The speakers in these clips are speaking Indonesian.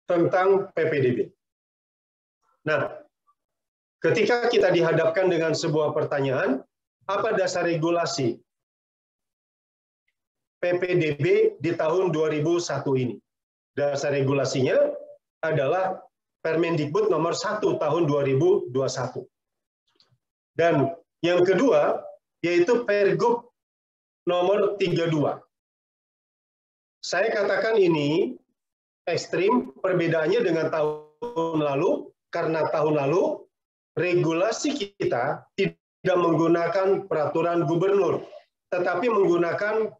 tentang PPDB. Nah, ketika kita dihadapkan dengan sebuah pertanyaan, apa dasar regulasi PPDB di tahun 2001 ini? Dasar regulasinya adalah Permendikbud nomor 1 tahun 2021. Dan yang kedua, yaitu Pergub nomor 32. Saya katakan ini ekstrim perbedaannya dengan tahun lalu, karena tahun lalu regulasi kita tidak menggunakan peraturan gubernur, tetapi menggunakan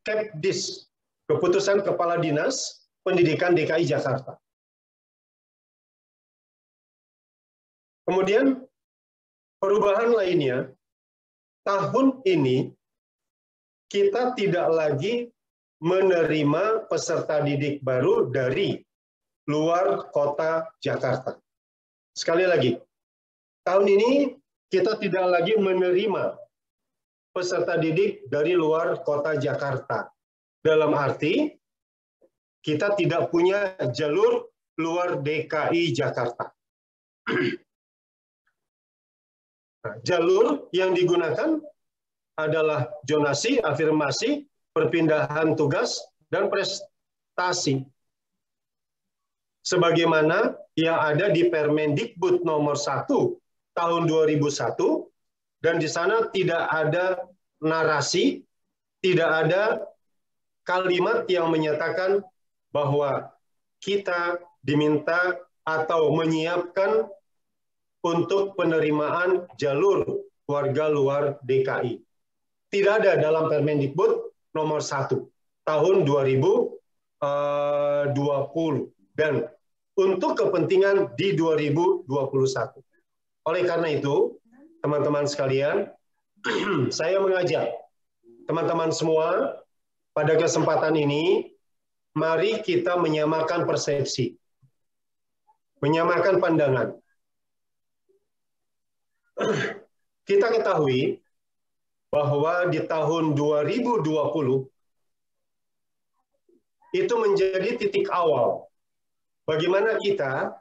Kepdis, Keputusan Kepala Dinas Pendidikan DKI Jakarta. Kemudian perubahan lainnya, tahun ini kita tidak lagi menerima peserta didik baru dari luar kota Jakarta. Sekali lagi, tahun ini kita tidak lagi menerima peserta didik dari luar kota Jakarta. Dalam arti, kita tidak punya jalur luar DKI Jakarta. Nah, jalur yang digunakan adalah zonasi, afirmasi, perpindahan tugas, dan prestasi. Sebagaimana yang ada di Permendikbud nomor 1 tahun 2001, dan di sana tidak ada narasi, tidak ada kalimat yang menyatakan bahwa kita diminta atau menyiapkan untuk penerimaan jalur warga luar DKI. Tidak ada dalam Permendikbud nomor 1 tahun 2020. Dan untuk kepentingan di 2021. Oleh karena itu, teman-teman sekalian, saya mengajak teman-teman semua pada kesempatan ini, mari kita menyamakan persepsi, menyamakan pandangan. Kita ketahui bahwa di tahun 2020 itu menjadi titik awal bagaimana kita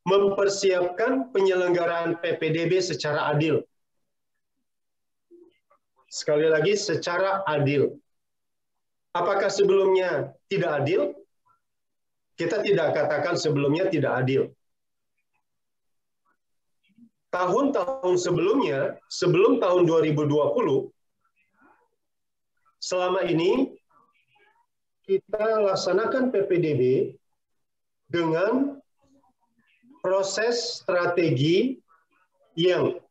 mempersiapkan penyelenggaraan PPDB secara adil. Sekali lagi, secara adil. Apakah sebelumnya tidak adil? Kita tidak katakan sebelumnya tidak adil. Tahun-tahun sebelumnya, sebelum tahun 2020, selama ini kita laksanakan PPDB dengan proses strategi yang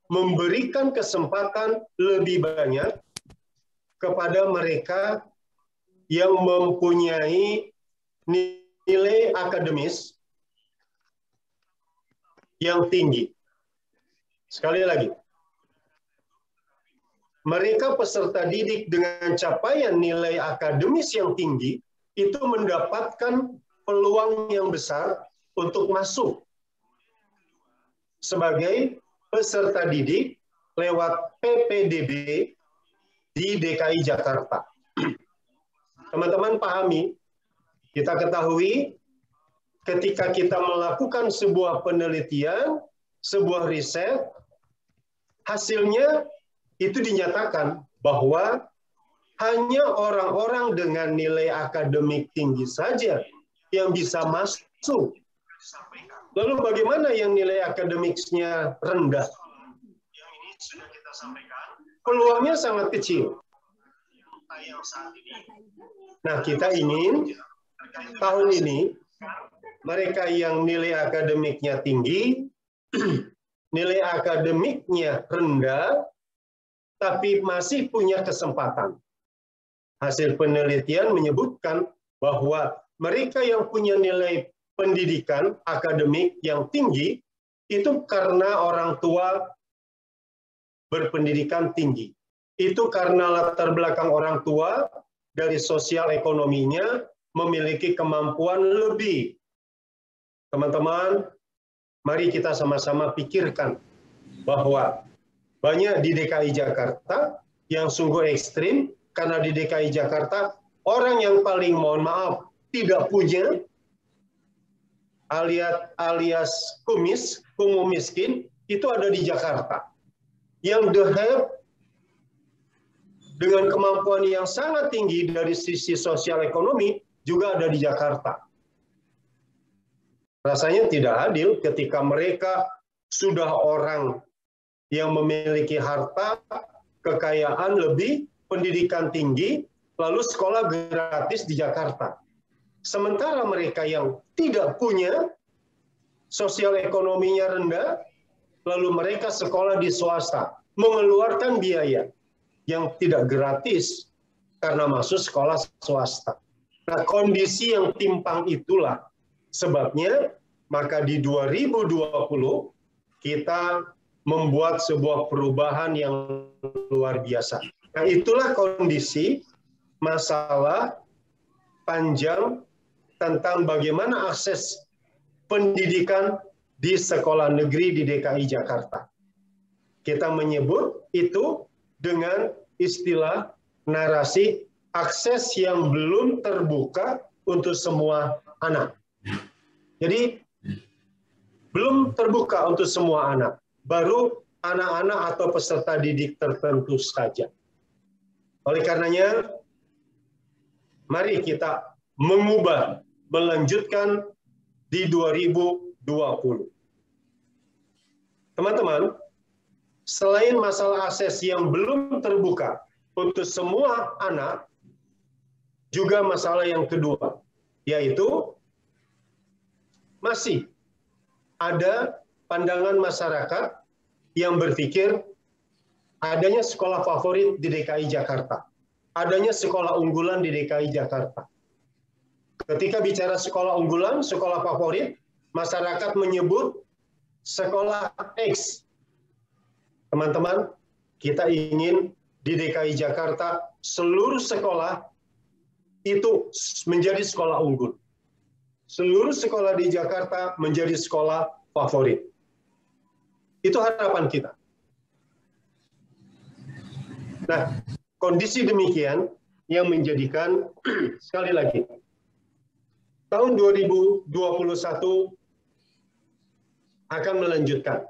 memberikan kesempatan lebih banyak kepada mereka yang mempunyai nilai akademis yang tinggi. Sekali lagi, mereka peserta didik dengan capaian nilai akademis yang tinggi itu mendapatkan peluang yang besar untuk masuk sebagai peserta didik lewat PPDB di DKI Jakarta. Teman-teman pahami, kita ketahui ketika kita melakukan sebuah penelitian, sebuah riset, hasilnya itu dinyatakan bahwa hanya orang-orang dengan nilai akademik tinggi saja yang bisa masuk. Lalu bagaimana yang nilai akademiknya rendah? Peluangnya sangat kecil. Nah, kita ingin tahun ini mereka yang nilai akademiknya tinggi, nilai akademiknya rendah, tapi masih punya kesempatan. Hasil penelitian menyebutkan bahwa mereka yang punya nilai pendidikan akademik yang tinggi itu karena orang tua berpendidikan tinggi. Itu karena latar belakang orang tua dari sosial ekonominya memiliki kemampuan lebih. Teman-teman, mari kita sama-sama pikirkan bahwa banyak di DKI Jakarta yang sungguh ekstrim, karena di DKI Jakarta orang yang paling, mohon maaf, tidak punya, alias kumuh miskin, itu ada di Jakarta. Yang the have dengan kemampuan yang sangat tinggi dari sisi sosial ekonomi juga ada di Jakarta. Rasanya tidak adil ketika mereka sudah orang yang memiliki harta, kekayaan lebih, pendidikan tinggi, lalu sekolah gratis di Jakarta. Sementara mereka yang tidak punya, sosial ekonominya rendah, lalu mereka sekolah di swasta, mengeluarkan biaya yang tidak gratis karena masuk sekolah swasta. Nah, kondisi yang timpang itulah sebabnya maka di 2020 kita membuat sebuah perubahan yang luar biasa. Nah, itulah kondisi masalah panjang tentang bagaimana akses pendidikan di sekolah negeri di DKI Jakarta. Kita menyebut itu dengan istilah narasi akses yang belum terbuka untuk semua anak. Jadi, belum terbuka untuk semua anak, baru anak-anak atau peserta didik tertentu saja. Oleh karenanya, mari kita mengubah, melanjutkan di 2020. Teman-teman, selain masalah akses yang belum terbuka untuk semua anak, juga masalah yang kedua, yaitu masih ada pandangan masyarakat yang berpikir adanya sekolah favorit di DKI Jakarta, adanya sekolah unggulan di DKI Jakarta. Ketika bicara sekolah unggulan, sekolah favorit, masyarakat menyebut sekolah X. Teman-teman, kita ingin di DKI Jakarta seluruh sekolah itu menjadi sekolah unggul. Seluruh sekolah di Jakarta menjadi sekolah favorit. Itu harapan kita. Nah, kondisi demikian yang menjadikan, sekali lagi, tahun 2021 akan melanjutkan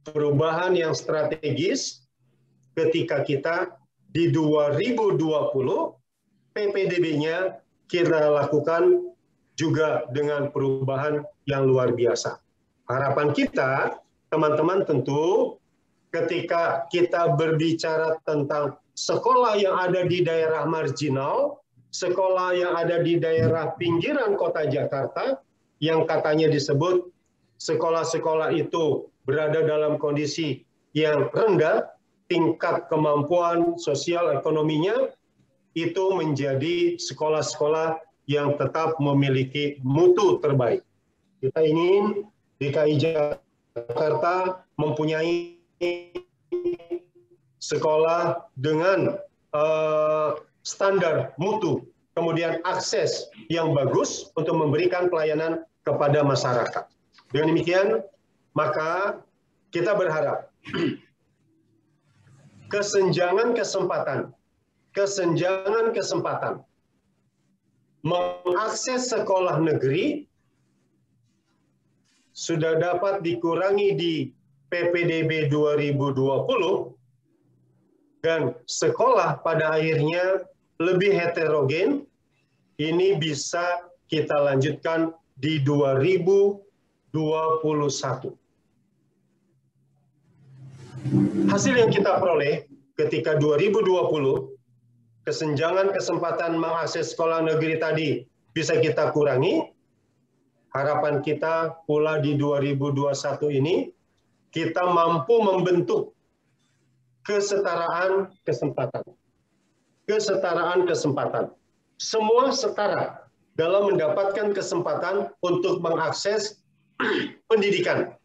perubahan yang strategis ketika kita di 2020 PPDB-nya kita lakukan juga dengan perubahan yang luar biasa. Harapan kita, teman-teman, tentu ketika kita berbicara tentang sekolah yang ada di daerah marginal, sekolah yang ada di daerah pinggiran kota Jakarta, yang katanya disebut sekolah-sekolah itu berada dalam kondisi yang rendah, tingkat kemampuan sosial ekonominya, itu menjadi sekolah-sekolah yang tetap memiliki mutu terbaik. Kita ingin DKI Jakarta mempunyai sekolah dengan standar mutu, kemudian akses yang bagus untuk memberikan pelayanan kepada masyarakat. Dengan demikian, maka kita berharap kesenjangan kesempatan mengakses sekolah negeri sudah dapat dikurangi di PPDB 2020 dan sekolah pada akhirnya lebih heterogen, ini bisa kita lanjutkan di 2021. Hasil yang kita peroleh ketika 2020, kesenjangan kesempatan mengakses sekolah negeri tadi bisa kita kurangi. Harapan kita pula di 2021 ini, kita mampu membentuk kesetaraan kesempatan. Kesetaraan kesempatan. Semua setara dalam mendapatkan kesempatan untuk mengakses pendidikan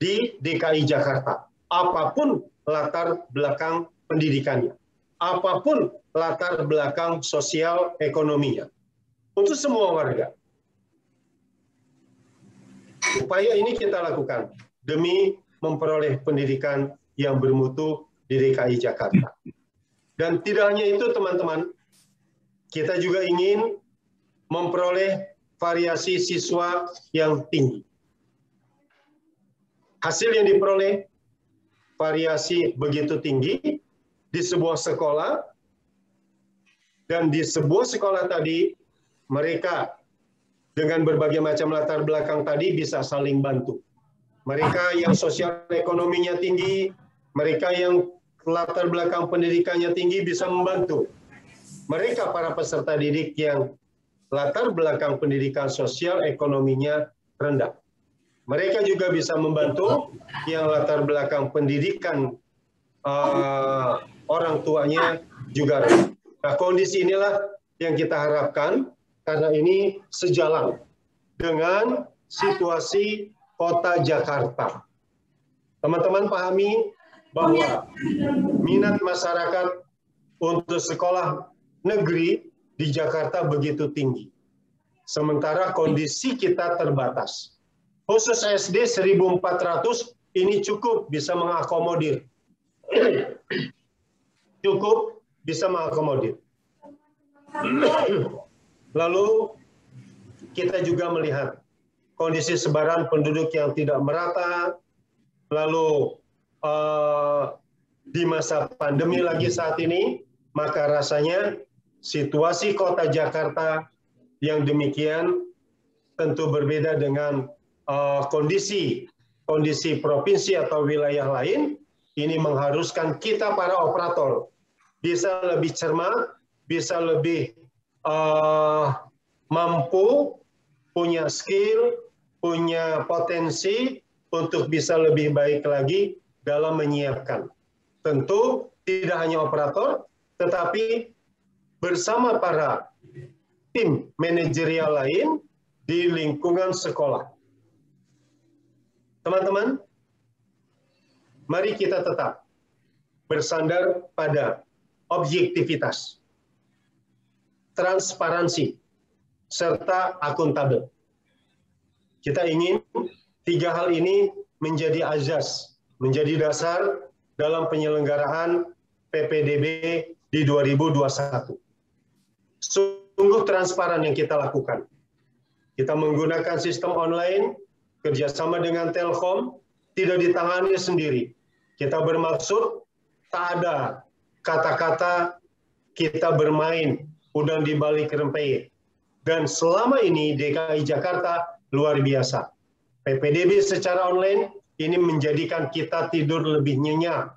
di DKI Jakarta. Apapun latar belakang pendidikannya. Apapun latar belakang sosial ekonominya. Untuk semua warga. Upaya ini kita lakukan demi memperoleh pendidikan yang bermutu di DKI Jakarta. Dan tidak hanya itu, teman-teman, Kita juga ingin memperoleh variasi siswa yang tinggi. Hasil yang diperoleh variasi begitu tinggi di sebuah sekolah, dan di sebuah sekolah tadi mereka dengan berbagai macam latar belakang tadi bisa saling bantu. Mereka yang sosial ekonominya tinggi, mereka yang latar belakang pendidikannya tinggi bisa membantu. Mereka para peserta didik yang latar belakang pendidikan sosial ekonominya rendah. Mereka juga bisa membantu yang latar belakang pendidikan orang tuanya juga rendah. Nah, kondisi inilah yang kita harapkan karena ini sejalan dengan situasi Kota Jakarta. Teman-teman pahami bahwa minat masyarakat untuk sekolah negeri di Jakarta begitu tinggi. Sementara kondisi kita terbatas. Khusus SD 1.400 ini cukup bisa mengakomodir. Cukup bisa mengakomodir. Lalu kita juga melihat kondisi sebaran penduduk yang tidak merata, lalu di masa pandemi lagi saat ini, maka rasanya situasi Kota Jakarta yang demikian tentu berbeda dengan kondisi provinsi atau wilayah lain. Ini mengharuskan kita para operator bisa lebih cermat, bisa lebih mampu, punya skill, punya potensi untuk bisa lebih baik lagi dalam menyiapkan. Tentu tidak hanya operator, tetapi bersama para tim manajerial lain di lingkungan sekolah. Teman-teman, mari kita tetap bersandar pada objektivitas, transparansi, serta akuntabel. Kita ingin 3 hal ini menjadi azas, menjadi dasar dalam penyelenggaraan PPDB di 2021. Sungguh transparan yang kita lakukan. Kita menggunakan sistem online, kerjasama dengan Telkom, tidak ditangani sendiri. Kita bermaksud tak ada kata-kata kita bermain udang di balik rempeyek. Dan selama ini DKI Jakarta luar biasa. PPDB secara online ini menjadikan kita tidur lebih nyenyak.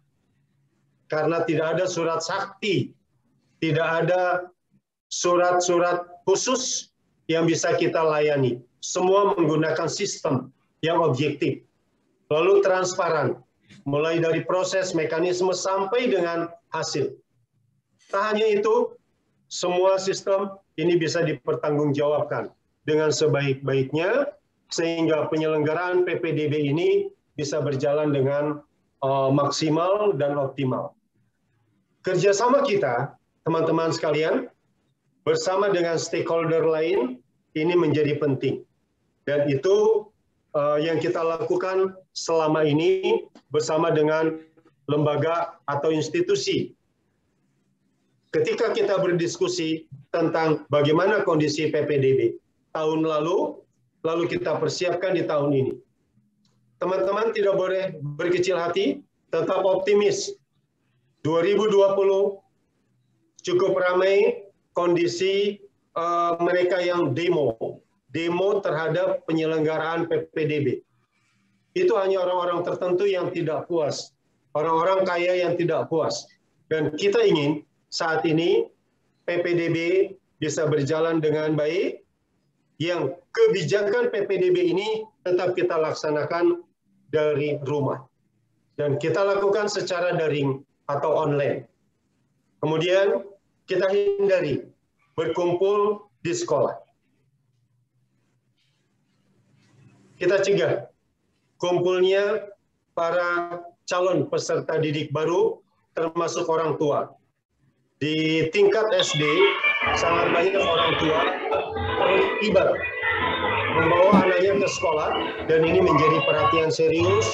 Karena tidak ada surat sakti, tidak ada surat-surat khusus yang bisa kita layani. Semua menggunakan sistem yang objektif, lalu transparan, mulai dari proses, mekanisme, sampai dengan hasil. Tak hanya itu, semua sistem ini bisa dipertanggungjawabkan dengan sebaik-baiknya, sehingga penyelenggaraan PPDB ini bisa berjalan dengan maksimal dan optimal. Kerjasama kita, teman-teman sekalian, bersama dengan stakeholder lain, ini menjadi penting. Dan itu yang kita lakukan selama ini bersama dengan lembaga atau institusi. Ketika kita berdiskusi tentang bagaimana kondisi PPDB tahun lalu kita persiapkan di tahun ini. Teman-teman tidak boleh berkecil hati, tetap optimis. 2020 cukup ramai kondisi mereka yang demo terhadap penyelenggaraan PPDB. Itu hanya orang-orang tertentu yang tidak puas, orang-orang kaya yang tidak puas. Dan kita ingin saat ini PPDB bisa berjalan dengan baik, yang kebijakan PPDB ini tetap kita laksanakan dari rumah. Dan kita lakukan secara daring atau online. Kemudian kita hindari berkumpul di sekolah. Kita cegah kumpulnya para calon peserta didik baru, termasuk orang tua. Di tingkat SD, sangat banyak orang tua terlibat membawa anaknya ke sekolah, dan ini menjadi perhatian serius.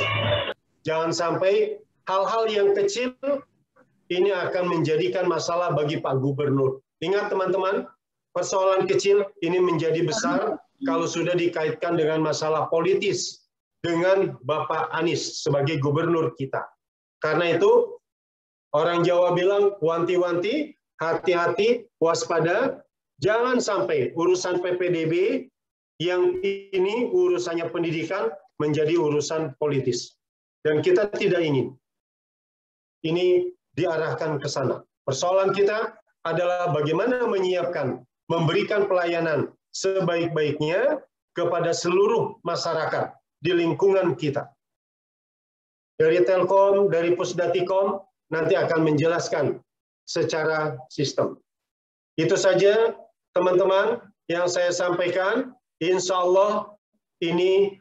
Jangan sampai hal-hal yang kecil ini akan menjadikan masalah bagi Pak Gubernur. Ingat teman-teman, persoalan kecil ini menjadi besar kalau sudah dikaitkan dengan masalah politis dengan Bapak Anies sebagai gubernur kita. Karena itu, orang Jawa bilang wanti-wanti, hati-hati, waspada, jangan sampai urusan PPDB yang ini urusannya pendidikan menjadi urusan politis. Dan kita tidak ingin ini diarahkan ke sana. Persoalan kita adalah bagaimana menyiapkan, memberikan pelayanan sebaik-baiknya kepada seluruh masyarakat di lingkungan kita. Dari Telkom, dari Pusdatikom, nanti akan menjelaskan secara sistem. Itu saja teman-teman yang saya sampaikan. Insya Allah ini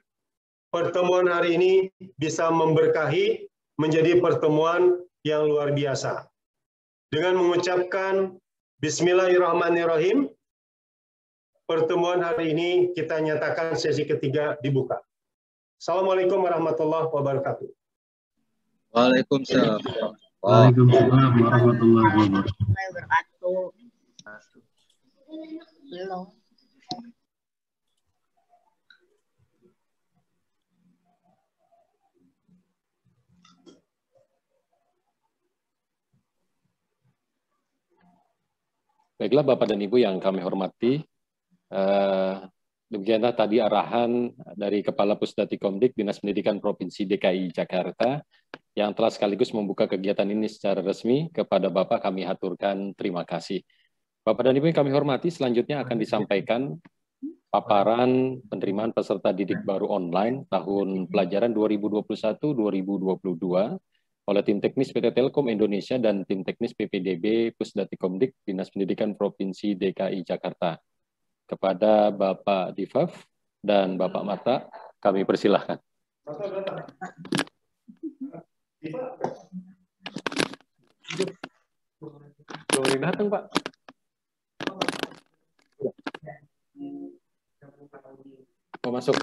pertemuan hari ini bisa memberkahi menjadi pertemuan yang luar biasa. Dengan mengucapkan Bismillahirrahmanirrahim, pertemuan hari ini kita nyatakan sesi ketiga dibuka. Assalamualaikum warahmatullahi wabarakatuh. Waalaikumsalam. Waalaikumsalam warahmatullahi wabarakatuh. Belum. Baiklah Bapak dan Ibu yang kami hormati, demikianlah tadi arahan dari Kepala Pusdatikomdik Dinas Pendidikan Provinsi DKI Jakarta yang telah sekaligus membuka kegiatan ini secara resmi. Kepada Bapak kami haturkan terima kasih. Bapak dan Ibu yang kami hormati, selanjutnya akan disampaikan paparan penerimaan peserta didik baru online tahun pelajaran 2021-2022 oleh tim teknis PT Telkom Indonesia dan tim teknis PPDB Pusdatikomdik Dinas Pendidikan Provinsi DKI Jakarta. Kepada Bapak Difaf dan Bapak Marta, kami persilahkan. Boleh datang, Pak. Mau masuk.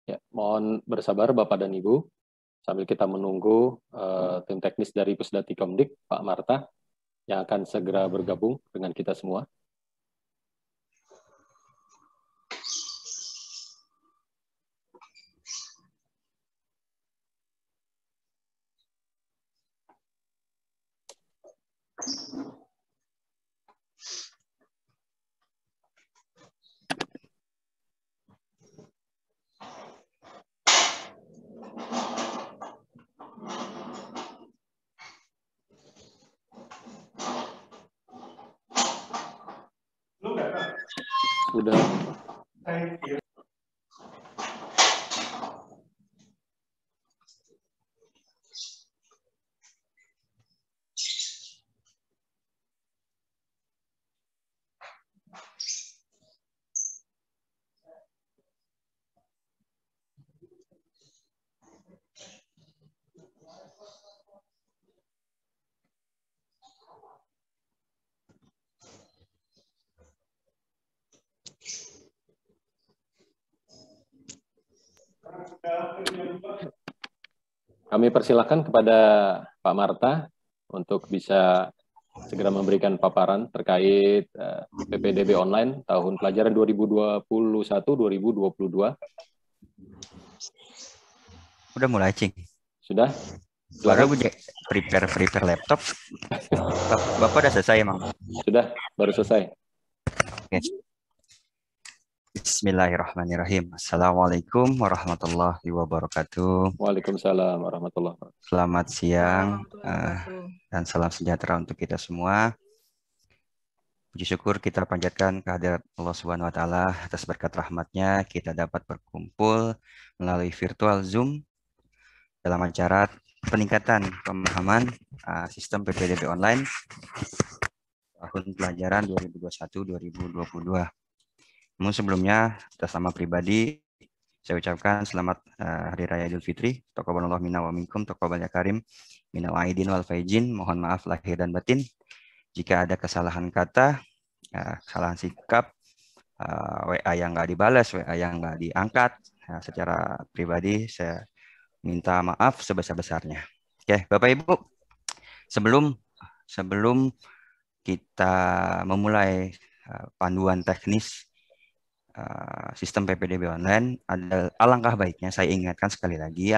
Ya, mohon bersabar Bapak dan Ibu, sambil kita menunggu tim teknis dari Pusdatikomdik, Pak Marta, yang akan segera bergabung dengan kita semua. Sudah. Kami persilakan kepada Pak Marta untuk bisa segera memberikan paparan terkait PPDB online tahun pelajaran 2021-2022. Udah mulai, Cing? Sudah? Baru gue prepare laptop. Bapak udah selesai emang? Sudah, baru selesai. Oke. Bismillahirrahmanirrahim. Assalamualaikum warahmatullahi wabarakatuh. Waalaikumsalam warahmatullahi wabarakatuh. Selamat siang dan salam sejahtera untuk kita semua. Puji syukur kita panjatkan kehadirat Allah Subhanahu wa taala atas berkat rahmatnya kita dapat berkumpul melalui virtual Zoom dalam acara peningkatan pemahaman sistem PPDB online tahun pelajaran 2021-2022. Namun sebelumnya, atas nama pribadi, saya ucapkan selamat Hari Raya Idul Fitri. Taqabbalallahu minna wa minkum, taqabbal ya karim, minal aidin wal faizin. Mohon maaf lahir dan batin. Jika ada kesalahan kata, kesalahan sikap, WA yang nggak dibalas, WA yang nggak diangkat, secara pribadi saya minta maaf sebesar-besarnya. Oke, Bapak Ibu, sebelum kita memulai panduan teknis sistem PPDB online, alangkah baiknya saya ingatkan sekali lagi,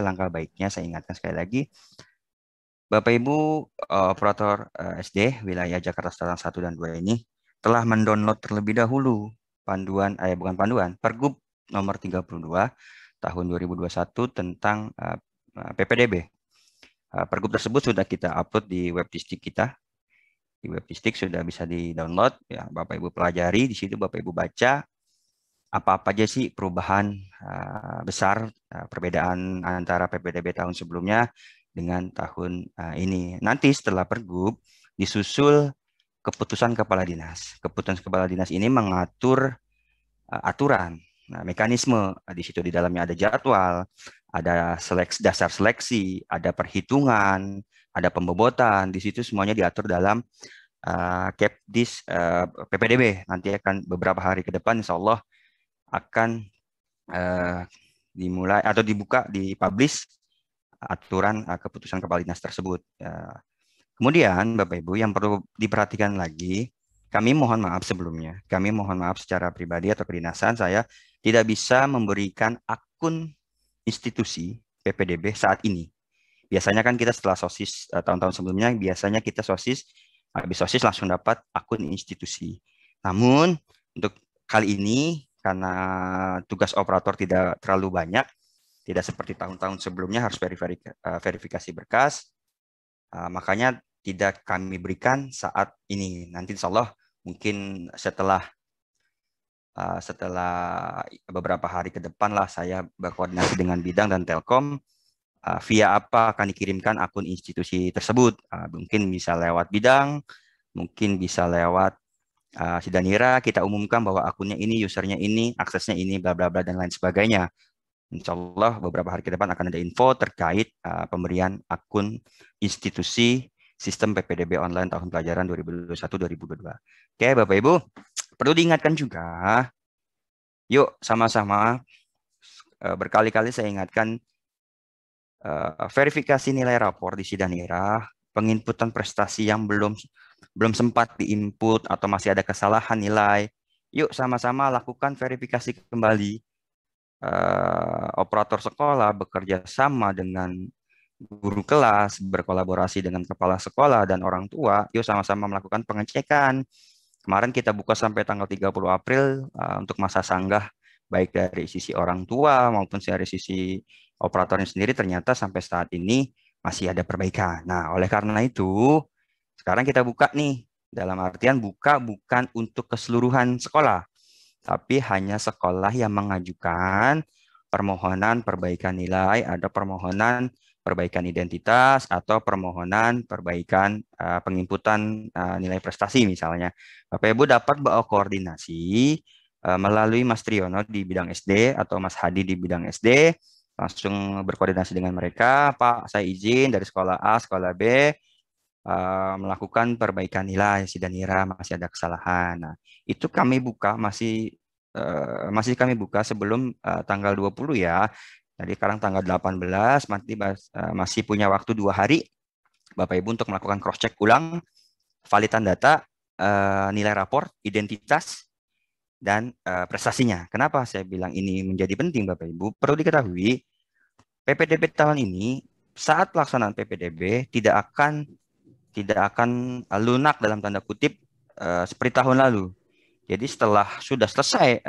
Bapak Ibu operator SD wilayah Jakarta Selatan 1 dan 2 ini telah mendownload terlebih dahulu Pergub nomor 32 tahun 2021 tentang PPDB. Pergub tersebut sudah kita upload di web distrik kita. Di web distrik sudah bisa di-download, ya Bapak Ibu pelajari, di situ Bapak Ibu baca apa-apa aja sih perubahan besar, perbedaan antara PPDB tahun sebelumnya dengan tahun ini. Nanti setelah Pergub disusul keputusan Kepala Dinas. Keputusan Kepala Dinas ini mengatur aturan, mekanisme. Di situ di dalamnya ada jadwal, ada dasar seleksi, ada perhitungan, ada pembobotan. Di situ semuanya diatur dalam Kepdis PPDB. Nanti akan beberapa hari ke depan, insya Allah akan dimulai atau dipublish aturan keputusan Kepala Dinas tersebut. Kemudian Bapak Ibu yang perlu diperhatikan lagi, kami mohon maaf sebelumnya. Kami mohon maaf secara pribadi atau kedinasan, saya tidak bisa memberikan akun institusi PPDB saat ini. Biasanya kan kita setelah SOSIS tahun-tahun sebelumnya, biasanya kita habis SOSIS langsung dapat akun institusi. Namun untuk kali ini, karena tugas operator tidak terlalu banyak, tidak seperti tahun-tahun sebelumnya harus verifikasi berkas, makanya tidak kami berikan saat ini. Nanti insya Allah mungkin setelah beberapa hari ke depan lah saya berkoordinasi dengan bidang dan Telkom via apa akan dikirimkan akun institusi tersebut. Mungkin bisa lewat bidang, mungkin bisa lewat Sidanira, kita umumkan bahwa akunnya ini, usernya ini, aksesnya ini, bla bla bla dan lain sebagainya. Insya Allah beberapa hari ke depan akan ada info terkait pemberian akun institusi sistem PPDB online tahun pelajaran 2021-2022. Oke, Bapak Ibu, perlu diingatkan juga, yuk sama-sama berkali-kali saya ingatkan verifikasi nilai rapor di Sidanira, penginputan prestasi yang belum sempat diinput atau masih ada kesalahan nilai, yuk sama-sama lakukan verifikasi kembali. Operator sekolah bekerja sama dengan guru kelas, berkolaborasi dengan kepala sekolah dan orang tua, yuk sama-sama melakukan pengecekan. Kemarin kita buka sampai tanggal 30 April untuk masa sanggah, baik dari sisi orang tua maupun dari sisi operatornya sendiri, ternyata sampai saat ini masih ada perbaikan. Nah, oleh karena itu, sekarang kita buka nih, dalam artian buka bukan untuk keseluruhan sekolah, tapi hanya sekolah yang mengajukan permohonan perbaikan nilai, ada permohonan perbaikan identitas, atau permohonan perbaikan penginputan nilai prestasi misalnya. Bapak Ibu dapat koordinasi melalui Mas Triono di bidang SD atau Mas Hadi di bidang SD, langsung berkoordinasi dengan mereka, Pak saya izin dari sekolah A, sekolah B, melakukan perbaikan nilai Sidanira, masih ada kesalahan. Nah, itu kami buka masih kami buka sebelum tanggal 20 ya. Jadi sekarang tanggal 18, nanti masih punya waktu 2 hari Bapak Ibu untuk melakukan cross check ulang validan data, nilai rapor, identitas dan prestasinya. Kenapa saya bilang ini menjadi penting Bapak Ibu? Perlu diketahui PPDB tahun ini saat pelaksanaan PPDB tidak akan lunak dalam tanda kutip seperti tahun lalu. Jadi setelah sudah selesai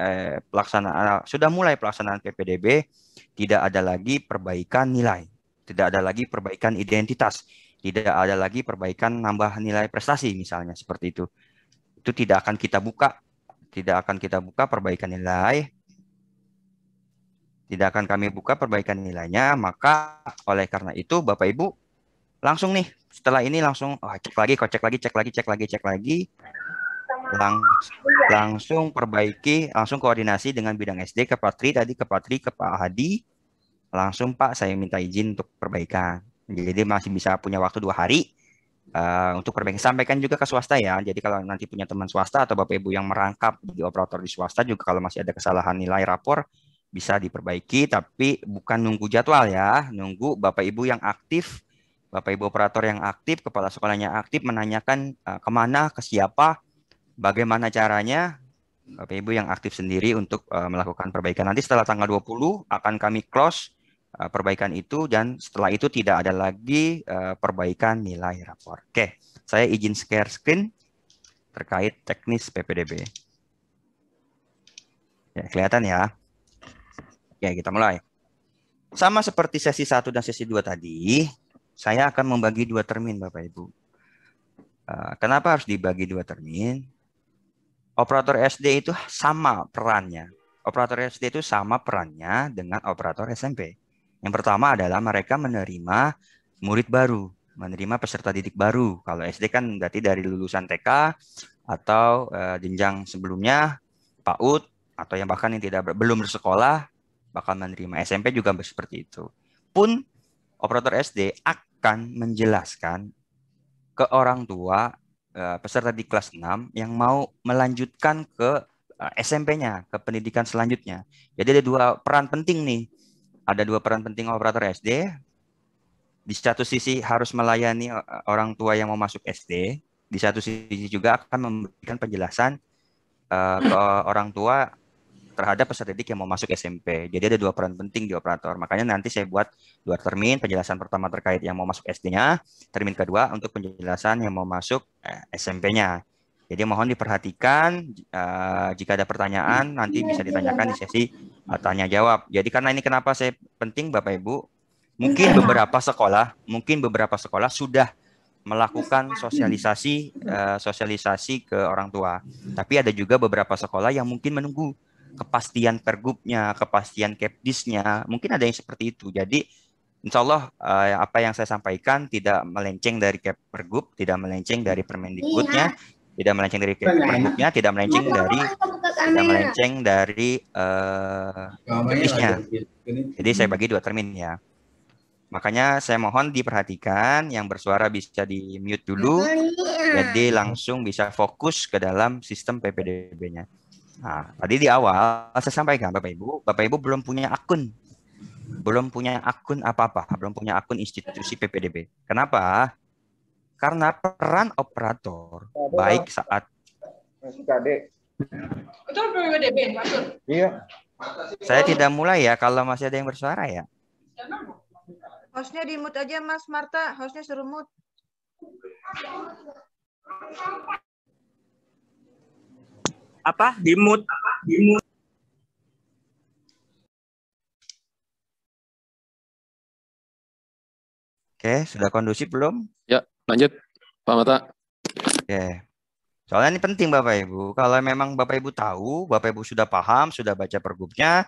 sudah mulai pelaksanaan PPDB, tidak ada lagi perbaikan nilai, tidak ada lagi perbaikan identitas, tidak ada lagi perbaikan nambah nilai prestasi misalnya seperti itu. Itu tidak akan kita buka perbaikan nilai. Tidak akan kami buka perbaikan nilainya, maka oleh karena itu Bapak Ibu langsung nih setelah ini langsung cek lagi, cek lagi, langsung perbaiki, langsung koordinasi dengan bidang SD ke Patri tadi, ke Pak Hadi, langsung Pak saya minta izin untuk perbaikan. Jadi masih bisa punya waktu 2 hari untuk perbaikan. Sampaikan juga ke swasta ya. Jadi kalau nanti punya teman swasta atau Bapak Ibu yang merangkap di operator di swasta juga kalau masih ada kesalahan nilai rapor bisa diperbaiki, tapi bukan nunggu jadwal ya, nunggu Bapak Ibu yang aktif, Bapak Ibu operator yang aktif, kepala sekolahnya aktif menanyakan kemana, ke siapa, bagaimana caranya, Bapak Ibu yang aktif sendiri untuk melakukan perbaikan. Nanti setelah tanggal 20 akan kami close perbaikan itu dan setelah itu tidak ada lagi perbaikan nilai rapor. Oke, saya izin share screen terkait teknis PPDB. Ya, kelihatan ya. Oke, kita mulai. Sama seperti sesi 1 dan sesi 2 tadi, saya akan membagi 2 termin Bapak Ibu. Kenapa harus dibagi 2 termin? Operator SD itu sama perannya. Operator SD itu sama perannya dengan operator SMP. Yang pertama adalah mereka menerima murid baru, menerima peserta didik baru. Kalau SD kan berarti dari lulusan TK atau jenjang sebelumnya, PAUD, atau yang bahkan yang belum bersekolah, bakal menerima. SMP juga seperti itu. Pun operator SD akan menjelaskan ke orang tua peserta di kelas 6 yang mau melanjutkan ke SMP-nya, ke pendidikan selanjutnya. Jadi ada 2 peran penting nih. Ada 2 peran penting operator SD. Di satu sisi harus melayani orang tua yang mau masuk SD. Di satu sisi juga akan memberikan penjelasan ke orang tua terhadap peserta didik yang mau masuk SMP. Jadi ada 2 peran penting di operator. Makanya nanti saya buat 2 termin. Penjelasan pertama terkait yang mau masuk SD-nya. Termin kedua untuk penjelasan yang mau masuk SMP-nya. Jadi mohon diperhatikan jika ada pertanyaan nanti bisa ditanyakan di sesi tanya jawab. Jadi karena ini kenapa saya penting Bapak Ibu, mungkin beberapa sekolah sudah melakukan sosialisasi ke orang tua. Tapi ada juga beberapa sekolah yang mungkin menunggu kepastian pergubnya, kepastian kepdisnya, mungkin ada yang seperti itu. Jadi insya Allah apa yang saya sampaikan tidak melenceng dari pergub, tidak melenceng dari Permendikbudnya, tidak melenceng dari pergubnya, tidak melenceng dari kepdisnya. Jadi saya bagi 2 termin ya. Makanya saya mohon diperhatikan, yang bersuara bisa di mute dulu, jadi langsung bisa fokus ke dalam sistem PPDB-nya. Nah, tadi di awal saya sampaikan Bapak Ibu belum punya akun apa-apa, belum punya akun institusi PPDB. Kenapa? Karena peran operator baik saat Itu PPDB maksud? Iya. Saya tidak mulai ya kalau masih ada yang bersuara ya. Hostnya di mute aja Mas Marta, hostnya suruh mute. Apa? Di mute. Oke, sudah kondusif belum? Ya, lanjut Pak Mata. Oke. Soalnya ini penting Bapak Ibu. Kalau memang Bapak Ibu tahu, Bapak Ibu sudah paham, sudah baca pergubnya,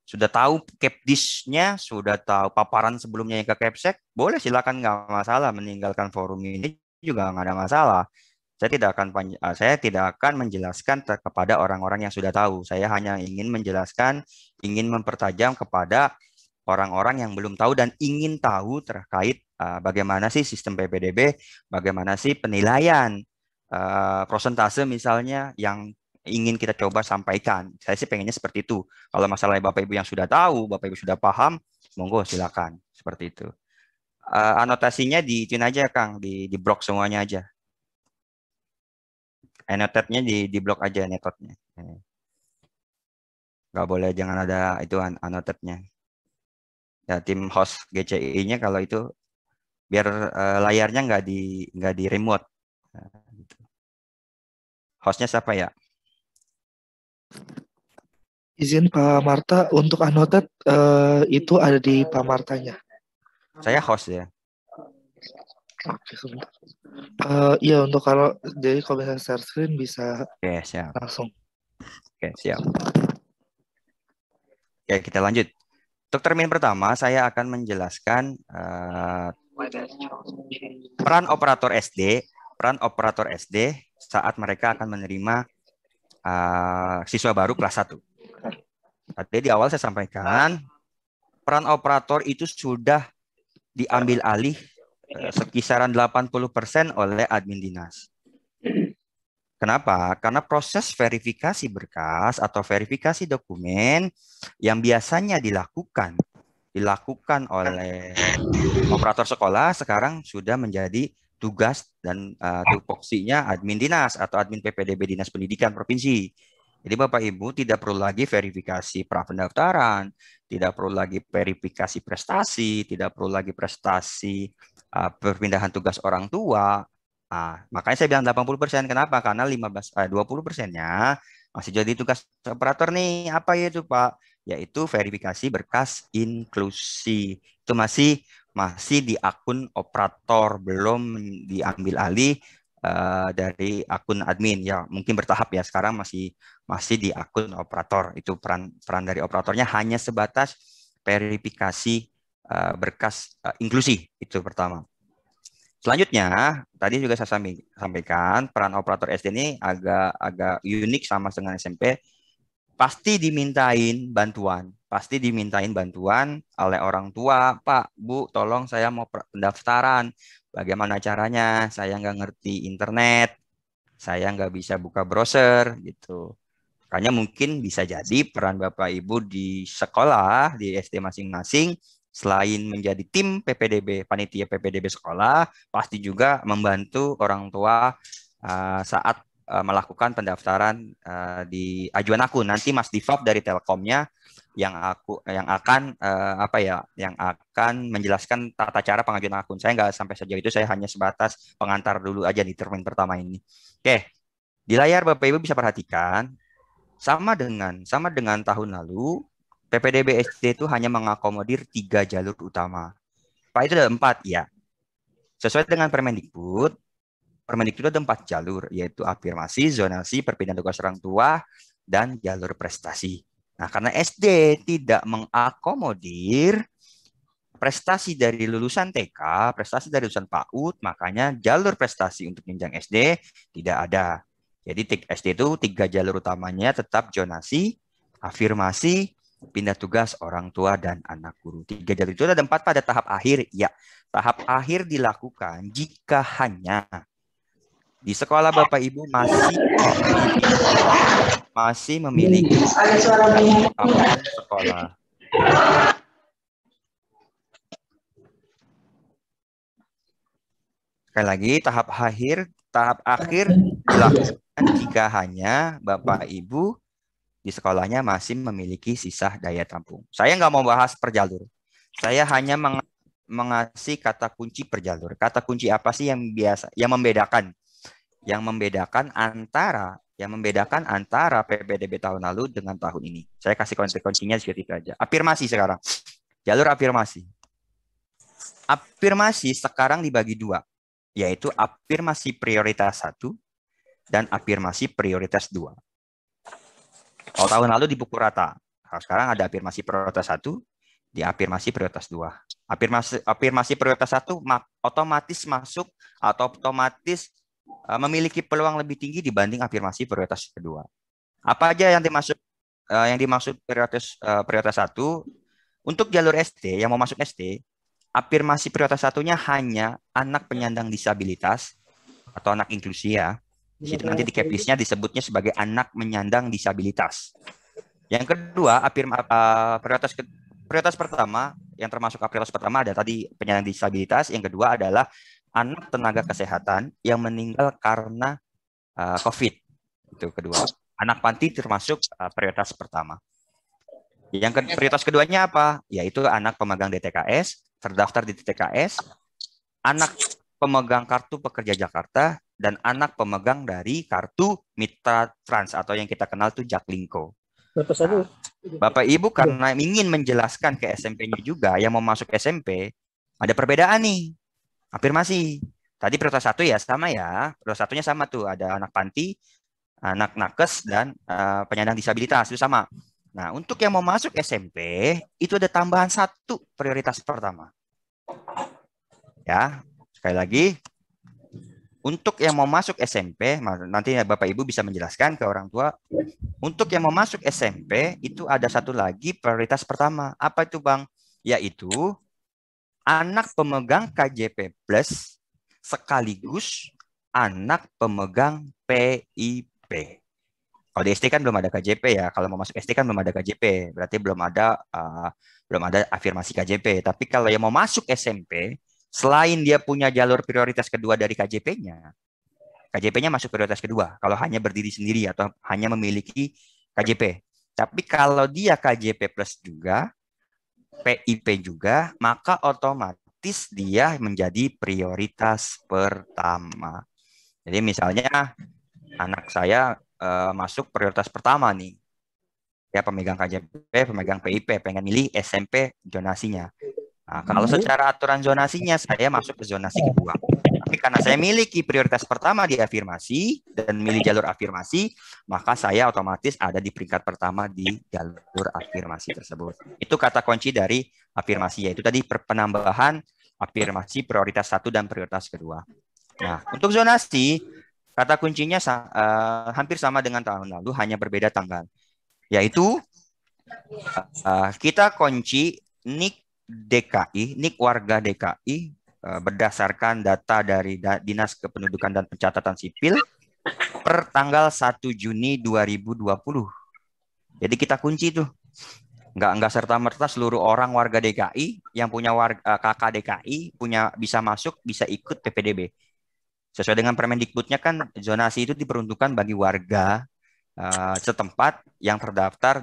sudah tahu kepdisnya, sudah tahu paparan sebelumnya yang ke Kepsek, boleh silakan, nggak masalah, meninggalkan forum ini juga nggak ada masalah. Saya tidak akan menjelaskan kepada orang-orang yang sudah tahu. Saya hanya ingin menjelaskan, ingin mempertajam kepada orang-orang yang belum tahu dan ingin tahu terkait bagaimana sih sistem PPDB, bagaimana sih penilaian prosentase misalnya yang ingin kita coba sampaikan. Saya sih pengennya seperti itu. Kalau masalah Bapak Ibu yang sudah tahu, Bapak Ibu sudah paham, monggo silakan seperti itu. Anotasinya diituin aja Kang, di blok semuanya aja. Annotate-nya di blok aja annotate-nya. Nggak boleh, jangan ada itu annotate-nya. Ya, tim host GCI-nya kalau itu biar layarnya nggak di remote. Nah, gitu. Hostnya siapa ya? Izin Pak Marta, untuk annotate itu ada di Pak Martanya. Saya host ya. Oke, sebentar. Iya, untuk jadi kalau misalnya share screen bisa Oke, siap. langsung. Oke, siap. Oke, kita lanjut. Untuk termin pertama, saya akan menjelaskan peran operator SD saat mereka akan menerima siswa baru kelas 1. Tadi di awal saya sampaikan, peran operator itu sudah diambil alih sekisaran 80% oleh admin dinas. Kenapa? Karena proses verifikasi berkas atau verifikasi dokumen yang biasanya dilakukan oleh operator sekolah sekarang sudah menjadi tugas dan tupoksinya admin dinas atau admin PPDB Dinas Pendidikan Provinsi. Jadi Bapak Ibu tidak perlu lagi verifikasi prapendaftaran, tidak perlu lagi verifikasi prestasi, tidak perlu lagi prestasi perpindahan tugas orang tua. Makanya saya bilang 80%. Kenapa? Karena 20%-nya masih jadi tugas operator nih. Apa itu, Pak? Yaitu verifikasi berkas inklusi. Itu masih di akun operator, belum diambil alih dari akun admin. Ya, mungkin bertahap ya. Sekarang masih di akun operator. Itu peran dari operatornya hanya sebatas verifikasi berkas inklusi. Itu pertama. Selanjutnya, tadi juga saya sampaikan peran operator SD ini agak unik sama dengan SMP. Pasti dimintain bantuan oleh orang tua. Pak, Bu, tolong saya mau pendaftaran. Bagaimana caranya? Saya nggak ngerti internet, saya nggak bisa buka browser gitu. Makanya mungkin bisa jadi peran Bapak Ibu di sekolah, di SD masing-masing, selain menjadi tim PPDB, panitia PPDB sekolah, pasti juga membantu orang tua saat melakukan pendaftaran di ajuan akun. Nanti Mas Difab dari Telkomnya yang akan menjelaskan tata cara pengajuan akun. Saya nggak sampai sejauh itu, saya hanya sebatas pengantar dulu aja di termin pertama ini. Oke, di layar Bapak Ibu bisa perhatikan sama dengan tahun lalu. PPDB SD itu hanya mengakomodir 3 jalur utama. Pak, itu ada 4 ya. Sesuai dengan Permendikbud ada 4 jalur, yaitu afirmasi, zonasi, perpindahan tugas orang tua, dan jalur prestasi. Nah, karena SD tidak mengakomodir prestasi dari lulusan TK, prestasi dari lulusan PAUD, makanya jalur prestasi untuk jenjang SD tidak ada. Jadi SD itu 3 jalur utamanya tetap zonasi, afirmasi, pindah tugas orang tua dan anak guru. 3 jalur itu ada 4 pada tahap akhir. Ya, tahap akhir dilakukan jika hanya di sekolah Bapak Ibu masih memiliki akun sekolah. Sekali lagi, tahap akhir dilakukan jika hanya Bapak Ibu di sekolahnya masih memiliki sisa daya tampung. Saya nggak mau bahas per jalur. Saya hanya mengasih kata kunci per jalur. Kata kunci apa sih yang membedakan antara PPDB tahun lalu dengan tahun ini? Saya kasih kuncinya seperti itu aja. Afirmasi sekarang. Jalur afirmasi. Afirmasi sekarang dibagi 2, yaitu afirmasi prioritas 1 dan afirmasi prioritas 2. Kalau tahun lalu dipukul rata. Kalau sekarang ada afirmasi prioritas 1, di afirmasi prioritas 2. Afirmasi prioritas 1 otomatis masuk atau otomatis memiliki peluang lebih tinggi dibanding afirmasi prioritas kedua. Apa aja yang dimaksud prioritas 1? Untuk jalur SD, yang mau masuk SD, afirmasi prioritas 1-nya hanya anak penyandang disabilitas atau anak inklusi ya. Di situ nanti di caplistnya disebutnya sebagai anak menyandang disabilitas. Yang kedua, prioritas pertama, yang termasuk prioritas pertama ada tadi penyandang disabilitas. Yang kedua adalah anak tenaga kesehatan yang meninggal karena COVID. Itu kedua. Anak panti termasuk prioritas pertama. Prioritas keduanya apa? Yaitu anak pemegang DTKS, terdaftar di DTKS, anak pemegang kartu pekerja Jakarta, dan anak pemegang dari kartu Mitra Trans atau yang kita kenal tuh Jaklingko. Nah, Bapak Ibu karena ingin menjelaskan ke SMP-nya juga, yang mau masuk SMP, ada perbedaan nih. Afirmasi. Tadi prioritas 1 ya sama ya. Prioritas 1-nya sama tuh, ada anak panti, anak nakes, dan penyandang disabilitas itu sama. Nah, untuk yang mau masuk SMP, itu ada tambahan 1 prioritas pertama. Ya, sekali lagi, untuk yang mau masuk SMP, nanti Bapak Ibu bisa menjelaskan ke orang tua, untuk yang mau masuk SMP, itu ada 1 lagi prioritas pertama. Apa itu, Bang? Yaitu anak pemegang KJP Plus sekaligus anak pemegang PIP. Kalau di SD kan belum ada KJP ya. Kalau mau masuk SD kan belum ada KJP, berarti belum ada afirmasi KJP. Tapi kalau yang mau masuk SMP, selain dia punya jalur prioritas kedua dari KJP-nya, KJP-nya masuk prioritas kedua. Kalau hanya berdiri sendiri atau hanya memiliki KJP. Tapi kalau dia KJP plus juga, PIP juga, maka otomatis dia menjadi prioritas pertama. Jadi misalnya anak saya masuk prioritas pertama nih. Ya, pemegang KJP, pemegang PIP, pengen milih SMP zonasinya. Nah, kalau secara aturan zonasinya saya masuk ke zonasi kedua. Tapi karena saya miliki prioritas pertama di afirmasi dan milih jalur afirmasi, maka saya otomatis ada di peringkat pertama di jalur afirmasi tersebut. Itu kata kunci dari afirmasi, yaitu tadi penambahan afirmasi prioritas 1 dan prioritas kedua. Nah, untuk zonasi, kata kuncinya hampir sama dengan tahun lalu, hanya berbeda tanggal. Yaitu kita kunci NIK DKI, NIK warga DKI berdasarkan data dari Dinas Kependudukan dan Pencatatan Sipil per tanggal 1 Juni 2020. Jadi kita kunci tuh. Nggak serta-merta seluruh orang warga DKI yang punya KK DKI bisa masuk, bisa ikut PPDB. Sesuai dengan Permendikbudnya kan zonasi itu diperuntukkan bagi warga setempat yang terdaftar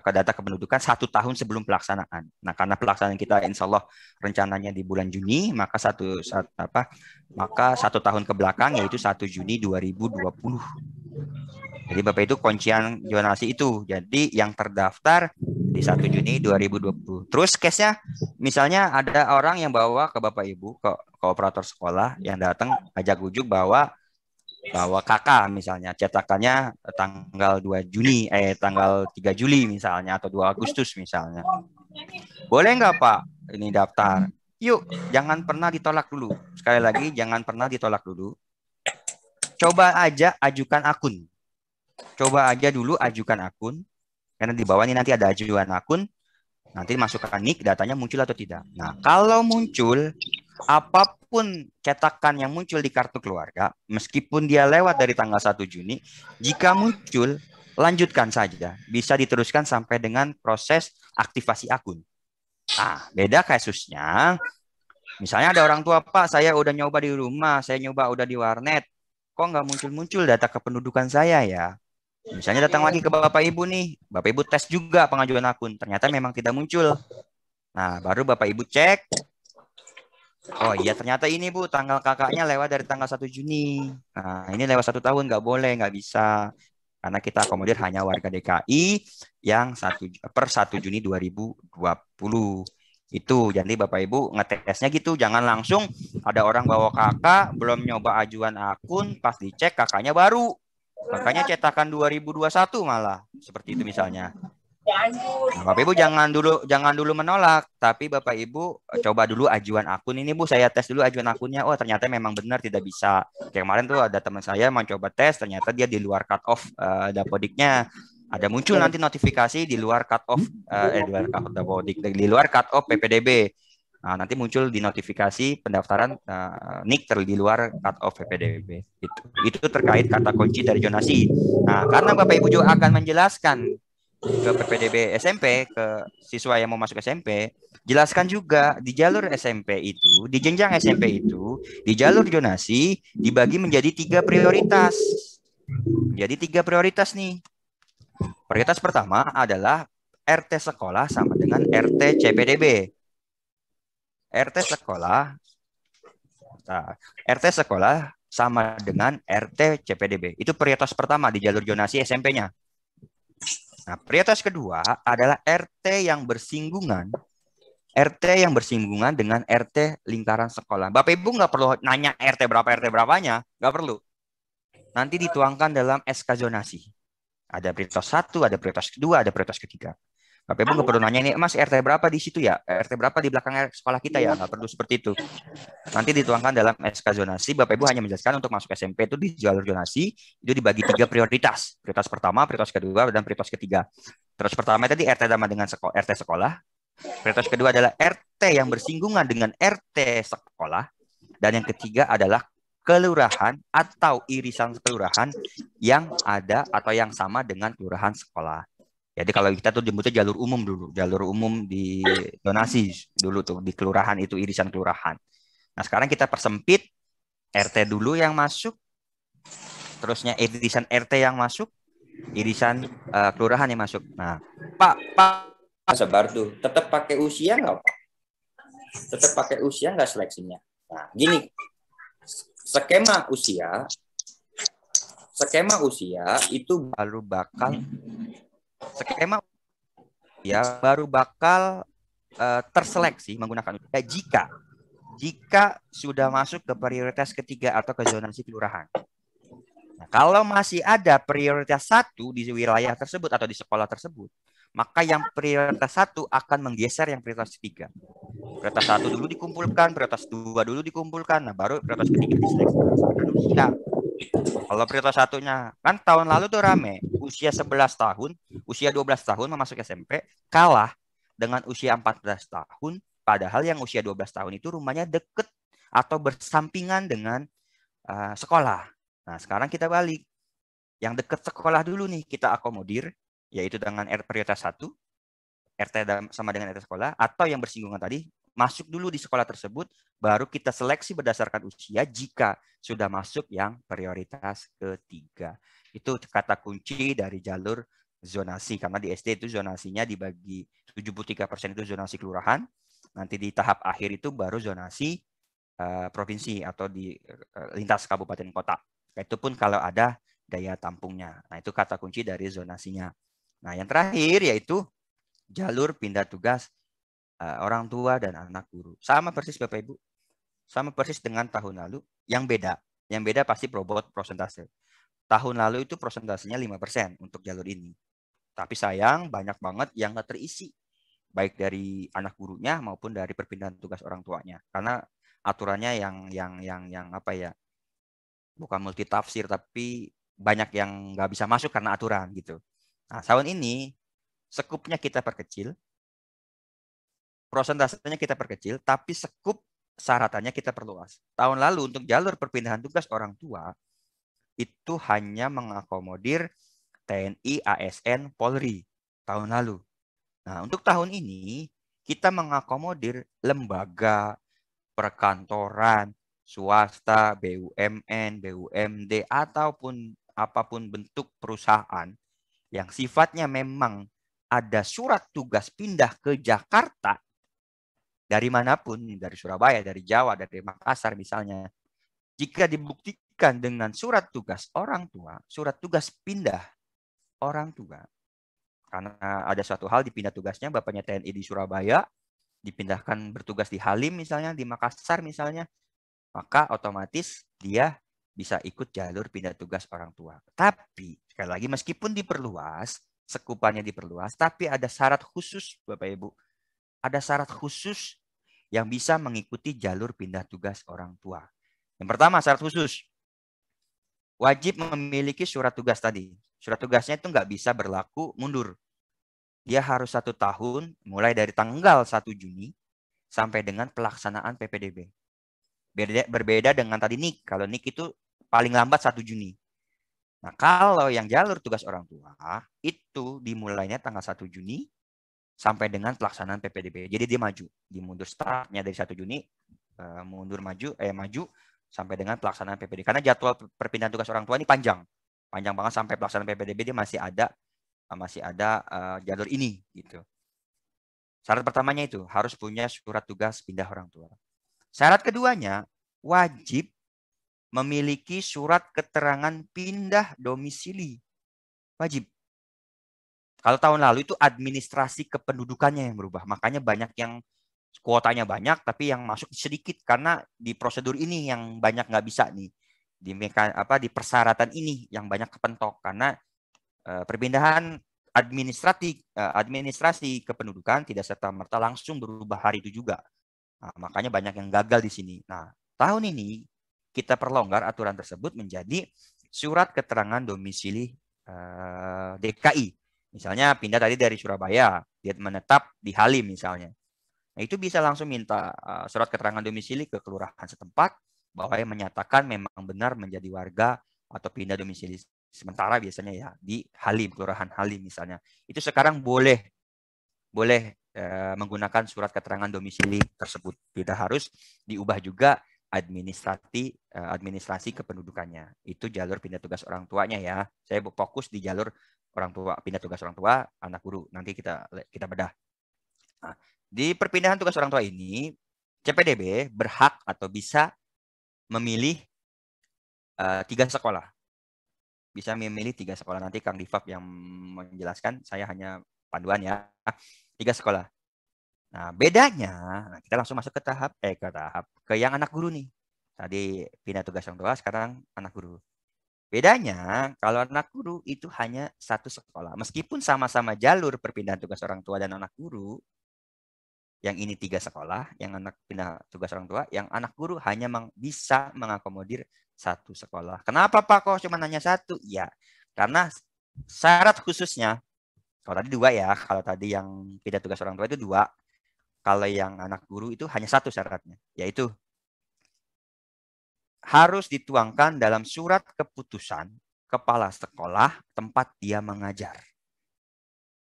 ke data kependudukan 1 tahun sebelum pelaksanaan. Nah, karena pelaksanaan kita insya Allah rencananya di bulan Juni, maka satu tahun ke belakang yaitu 1 Juni 2020. Jadi Bapak itu kuncian zonasi itu. Jadi yang terdaftar di 1 Juni 2020. Terus case-nya misalnya ada orang yang bawa ke Bapak Ibu, ke operator sekolah yang datang ajak ujuk bawa KK misalnya, cetakannya tanggal 3 Juli misalnya, atau 2 Agustus misalnya. Boleh nggak Pak ini daftar? Yuk, jangan pernah ditolak dulu. Sekali lagi, jangan pernah ditolak dulu. Coba aja ajukan akun. Coba aja dulu ajukan akun. Karena di bawah ini nanti ada ajuan akun. Nanti masukkan NIK, datanya muncul atau tidak. Nah, kalau muncul, apapun cetakan yang muncul di kartu keluarga, meskipun dia lewat dari tanggal 1 Juni, jika muncul, lanjutkan saja. Bisa diteruskan sampai dengan proses aktivasi akun. Nah, beda kasusnya. Misalnya ada orang tua, Pak, saya udah nyoba di rumah, saya nyoba udah di warnet. Kok nggak muncul-muncul data kependudukan saya ya? Misalnya datang lagi ke Bapak Ibu nih, Bapak Ibu tes juga pengajuan akun, ternyata memang tidak muncul. Nah, baru Bapak Ibu cek, oh iya ternyata ini Bu, tanggal kakaknya lewat dari tanggal 1 Juni. Nah, ini lewat 1 tahun, nggak boleh, nggak bisa. Karena kita akomodir hanya warga DKI yang per 1 Juni 2020. Itu, jadi Bapak Ibu ngetesnya gitu, jangan langsung ada orang bawa kakak, belum nyoba ajuan akun, pas dicek kakaknya baru. Makanya cetakan 2021 malah seperti itu misalnya. Nah, Bapak Ibu jangan dulu menolak, tapi Bapak Ibu coba dulu ajuan akun ini Bu, saya tes dulu ajuan akunnya. Oh ternyata memang benar tidak bisa. Kayak kemarin tuh ada teman saya mencoba tes, ternyata dia di luar cut off Dapodiknya. Ada muncul nanti notifikasi di luar cut off di luar cut off PPDB. Nah, nanti muncul di notifikasi pendaftaran NIK di luar cut-off PPDB. Itu terkait kata kunci dari zonasi. Nah, karena Bapak Ibu juga akan menjelaskan ke PPDB SMP, ke siswa yang mau masuk SMP, jelaskan juga di jalur SMP itu, di jenjang SMP itu, di jalur zonasi dibagi menjadi 3 prioritas. Jadi 3 prioritas nih. Prioritas pertama adalah RT sekolah sama dengan RT CPDB. RT sekolah sama dengan RT CPDB. Itu prioritas pertama di jalur zonasi SMP-nya. Nah, prioritas kedua adalah RT yang bersinggungan dengan RT lingkaran sekolah. Bapak Ibu nggak perlu nanya RT berapanya, nggak perlu. Nanti dituangkan dalam SK zonasi. Ada prioritas 1, ada prioritas kedua, ada prioritas ketiga. Bapak Ibu nggak perlu nanya ini, Mas RT berapa di situ ya? RT berapa di belakang sekolah kita ya? Nggak perlu seperti itu. Nanti dituangkan dalam SK zonasi, Bapak Ibu hanya menjelaskan untuk masuk SMP itu di jalur zonasi, itu dibagi 3 prioritas. Prioritas pertama, prioritas kedua, dan prioritas ketiga. Prioritas pertama tadi RT sama dengan RT sekolah. Prioritas kedua adalah RT yang bersinggungan dengan RT sekolah. Dan yang ketiga adalah kelurahan atau irisan kelurahan yang ada atau yang sama dengan kelurahan sekolah. Jadi kalau kita tuh jemputnya jalur umum dulu, jalur umum di donasi dulu tuh di kelurahan itu irisan kelurahan. Nah sekarang kita persempit RT dulu yang masuk, terusnya irisan RT yang masuk, irisan kelurahan yang masuk. Nah Pak sebar tuh, tetap pakai usia nggak Pak? Tetap pakai usia nggak seleksinya? Nah gini, skema usia itu baru bakal terseleksi menggunakan jika sudah masuk ke prioritas ketiga atau ke zonasi kelurahan. Nah, kalau masih ada prioritas 1 di wilayah tersebut atau di sekolah tersebut, maka yang prioritas 1 akan menggeser yang prioritas 3. Prioritas 1 dulu dikumpulkan, prioritas 2 dulu dikumpulkan, nah baru prioritas ketiga diseleksi berdasarkan usia. Kalau prioritas 1-nya, kan tahun lalu tuh rame, usia 11 tahun, usia 12 tahun masuk SMP, kalah dengan usia 14 tahun, padahal yang usia 12 tahun itu rumahnya deket atau bersampingan dengan sekolah. Nah, sekarang kita balik. Yang deket sekolah dulu nih kita akomodir, yaitu dengan prioritas 1, RT sama dengan RT sekolah, atau yang bersinggungan tadi, masuk dulu di sekolah tersebut, baru kita seleksi berdasarkan usia jika sudah masuk yang prioritas ketiga. Itu kata kunci dari jalur zonasi, karena di SD itu zonasinya dibagi 73% itu zonasi kelurahan, nanti di tahap akhir itu baru zonasi provinsi atau di lintas kabupaten kota. Itu pun kalau ada daya tampungnya. Nah, itu kata kunci dari zonasinya. Nah, yang terakhir yaitu jalur pindah tugas orang tua dan anak guru. Sama persis Bapak Ibu. Sama persis dengan tahun lalu. Yang beda pasti prosentase. Tahun lalu itu prosentasenya 5% untuk jalur ini. Tapi sayang banyak banget yang nggak terisi. Baik dari anak gurunya maupun dari perpindahan tugas orang tuanya. Karena aturannya yang apa ya? Bukan multitafsir tapi banyak yang nggak bisa masuk karena aturan gitu. Nah, tahun ini skupnya kita perkecil, prosentasenya kita perkecil, tapi skup syaratannya kita perluas. Tahun lalu untuk jalur perpindahan tugas orang tua itu hanya mengakomodir TNI, ASN, Polri tahun lalu. Nah, untuk tahun ini kita mengakomodir lembaga, perkantoran, swasta, BUMN, BUMD, ataupun apapun bentuk perusahaan yang sifatnya memang ada surat tugas pindah ke Jakarta dari manapun, dari Surabaya, dari Jawa, dari Makassar misalnya, jika dibuktikan dengan surat tugas orang tua, surat tugas pindah orang tua, karena ada suatu hal dipindah tugasnya, bapaknya TNI di Surabaya, dipindahkan bertugas di Halim misalnya, di Makassar misalnya, maka otomatis dia bisa ikut jalur pindah tugas orang tua. Tapi sekali lagi meskipun diperluas, sekupannya diperluas, tapi ada syarat khusus Bapak Ibu. Ada syarat khusus yang bisa mengikuti jalur pindah tugas orang tua. Yang pertama syarat khusus, wajib memiliki surat tugas tadi. Surat tugasnya itu nggak bisa berlaku mundur. Dia harus 1 tahun mulai dari tanggal 1 Juni sampai dengan pelaksanaan PPDB. Berbeda dengan tadi NIK. Kalau NIK itu paling lambat 1 Juni. Nah, kalau yang jalur tugas orang tua itu dimulainya tanggal 1 Juni sampai dengan pelaksanaan PPDB. Jadi dia maju. Dimundur startnya dari 1 Juni maju sampai dengan pelaksanaan PPDB. Karena jadwal perpindahan tugas orang tua ini panjang. Panjang banget sampai pelaksanaan PPDB dia masih ada jalur ini gitu. Syarat pertamanya itu harus punya surat tugas pindah orang tua. Syarat keduanya, wajib memiliki surat keterangan pindah domisili. Wajib. Kalau tahun lalu itu administrasi kependudukannya yang berubah. Makanya banyak yang kuotanya banyak, tapi yang masuk sedikit. Karena di prosedur ini yang banyak nggak bisa nih. Di persyaratan ini yang banyak kepentok. Karena perpindahan administrasi kependudukan tidak serta-merta langsung berubah hari itu juga. Nah, makanya banyak yang gagal di sini. Nah, tahun ini kita perlonggar aturan tersebut menjadi surat keterangan domisili DKI. Misalnya pindah tadi dari Surabaya, dia menetap di Halim misalnya. Nah, itu bisa langsung minta surat keterangan domisili ke kelurahan setempat bahwa yang menyatakan memang benar menjadi warga atau pindah domisili sementara biasanya ya di Halim, kelurahan Halim misalnya. Itu sekarang boleh menggunakan surat keterangan domisili tersebut. Tidak harus diubah juga administrasi kependudukannya. Itu jalur pindah tugas orang tuanya ya. Saya fokus di jalur orang tua, pindah tugas orang tua, anak guru. Nanti kita bedah. Nah, di perpindahan tugas orang tua ini, CPDB berhak atau bisa memilih 3 sekolah. Bisa memilih 3 sekolah. Nanti Kang Difab yang menjelaskan, saya hanya panduan ya. 3 sekolah. Nah, bedanya, kita langsung masuk ke ke yang anak guru nih. Tadi pindah tugas orang tua, sekarang anak guru. Bedanya, kalau anak guru itu hanya 1 sekolah. Meskipun sama-sama jalur perpindahan tugas orang tua dan anak guru, yang ini 3 sekolah, yang anak pindah tugas orang tua, yang anak guru hanya bisa mengakomodir 1 sekolah. Kenapa Pak kok cuma hanya 1? Ya, karena syarat khususnya, kalau tadi 2 ya, kalau tadi yang pindah tugas orang tua itu 2. Kalau yang anak guru itu hanya 1 syaratnya, yaitu harus dituangkan dalam surat keputusan kepala sekolah tempat dia mengajar.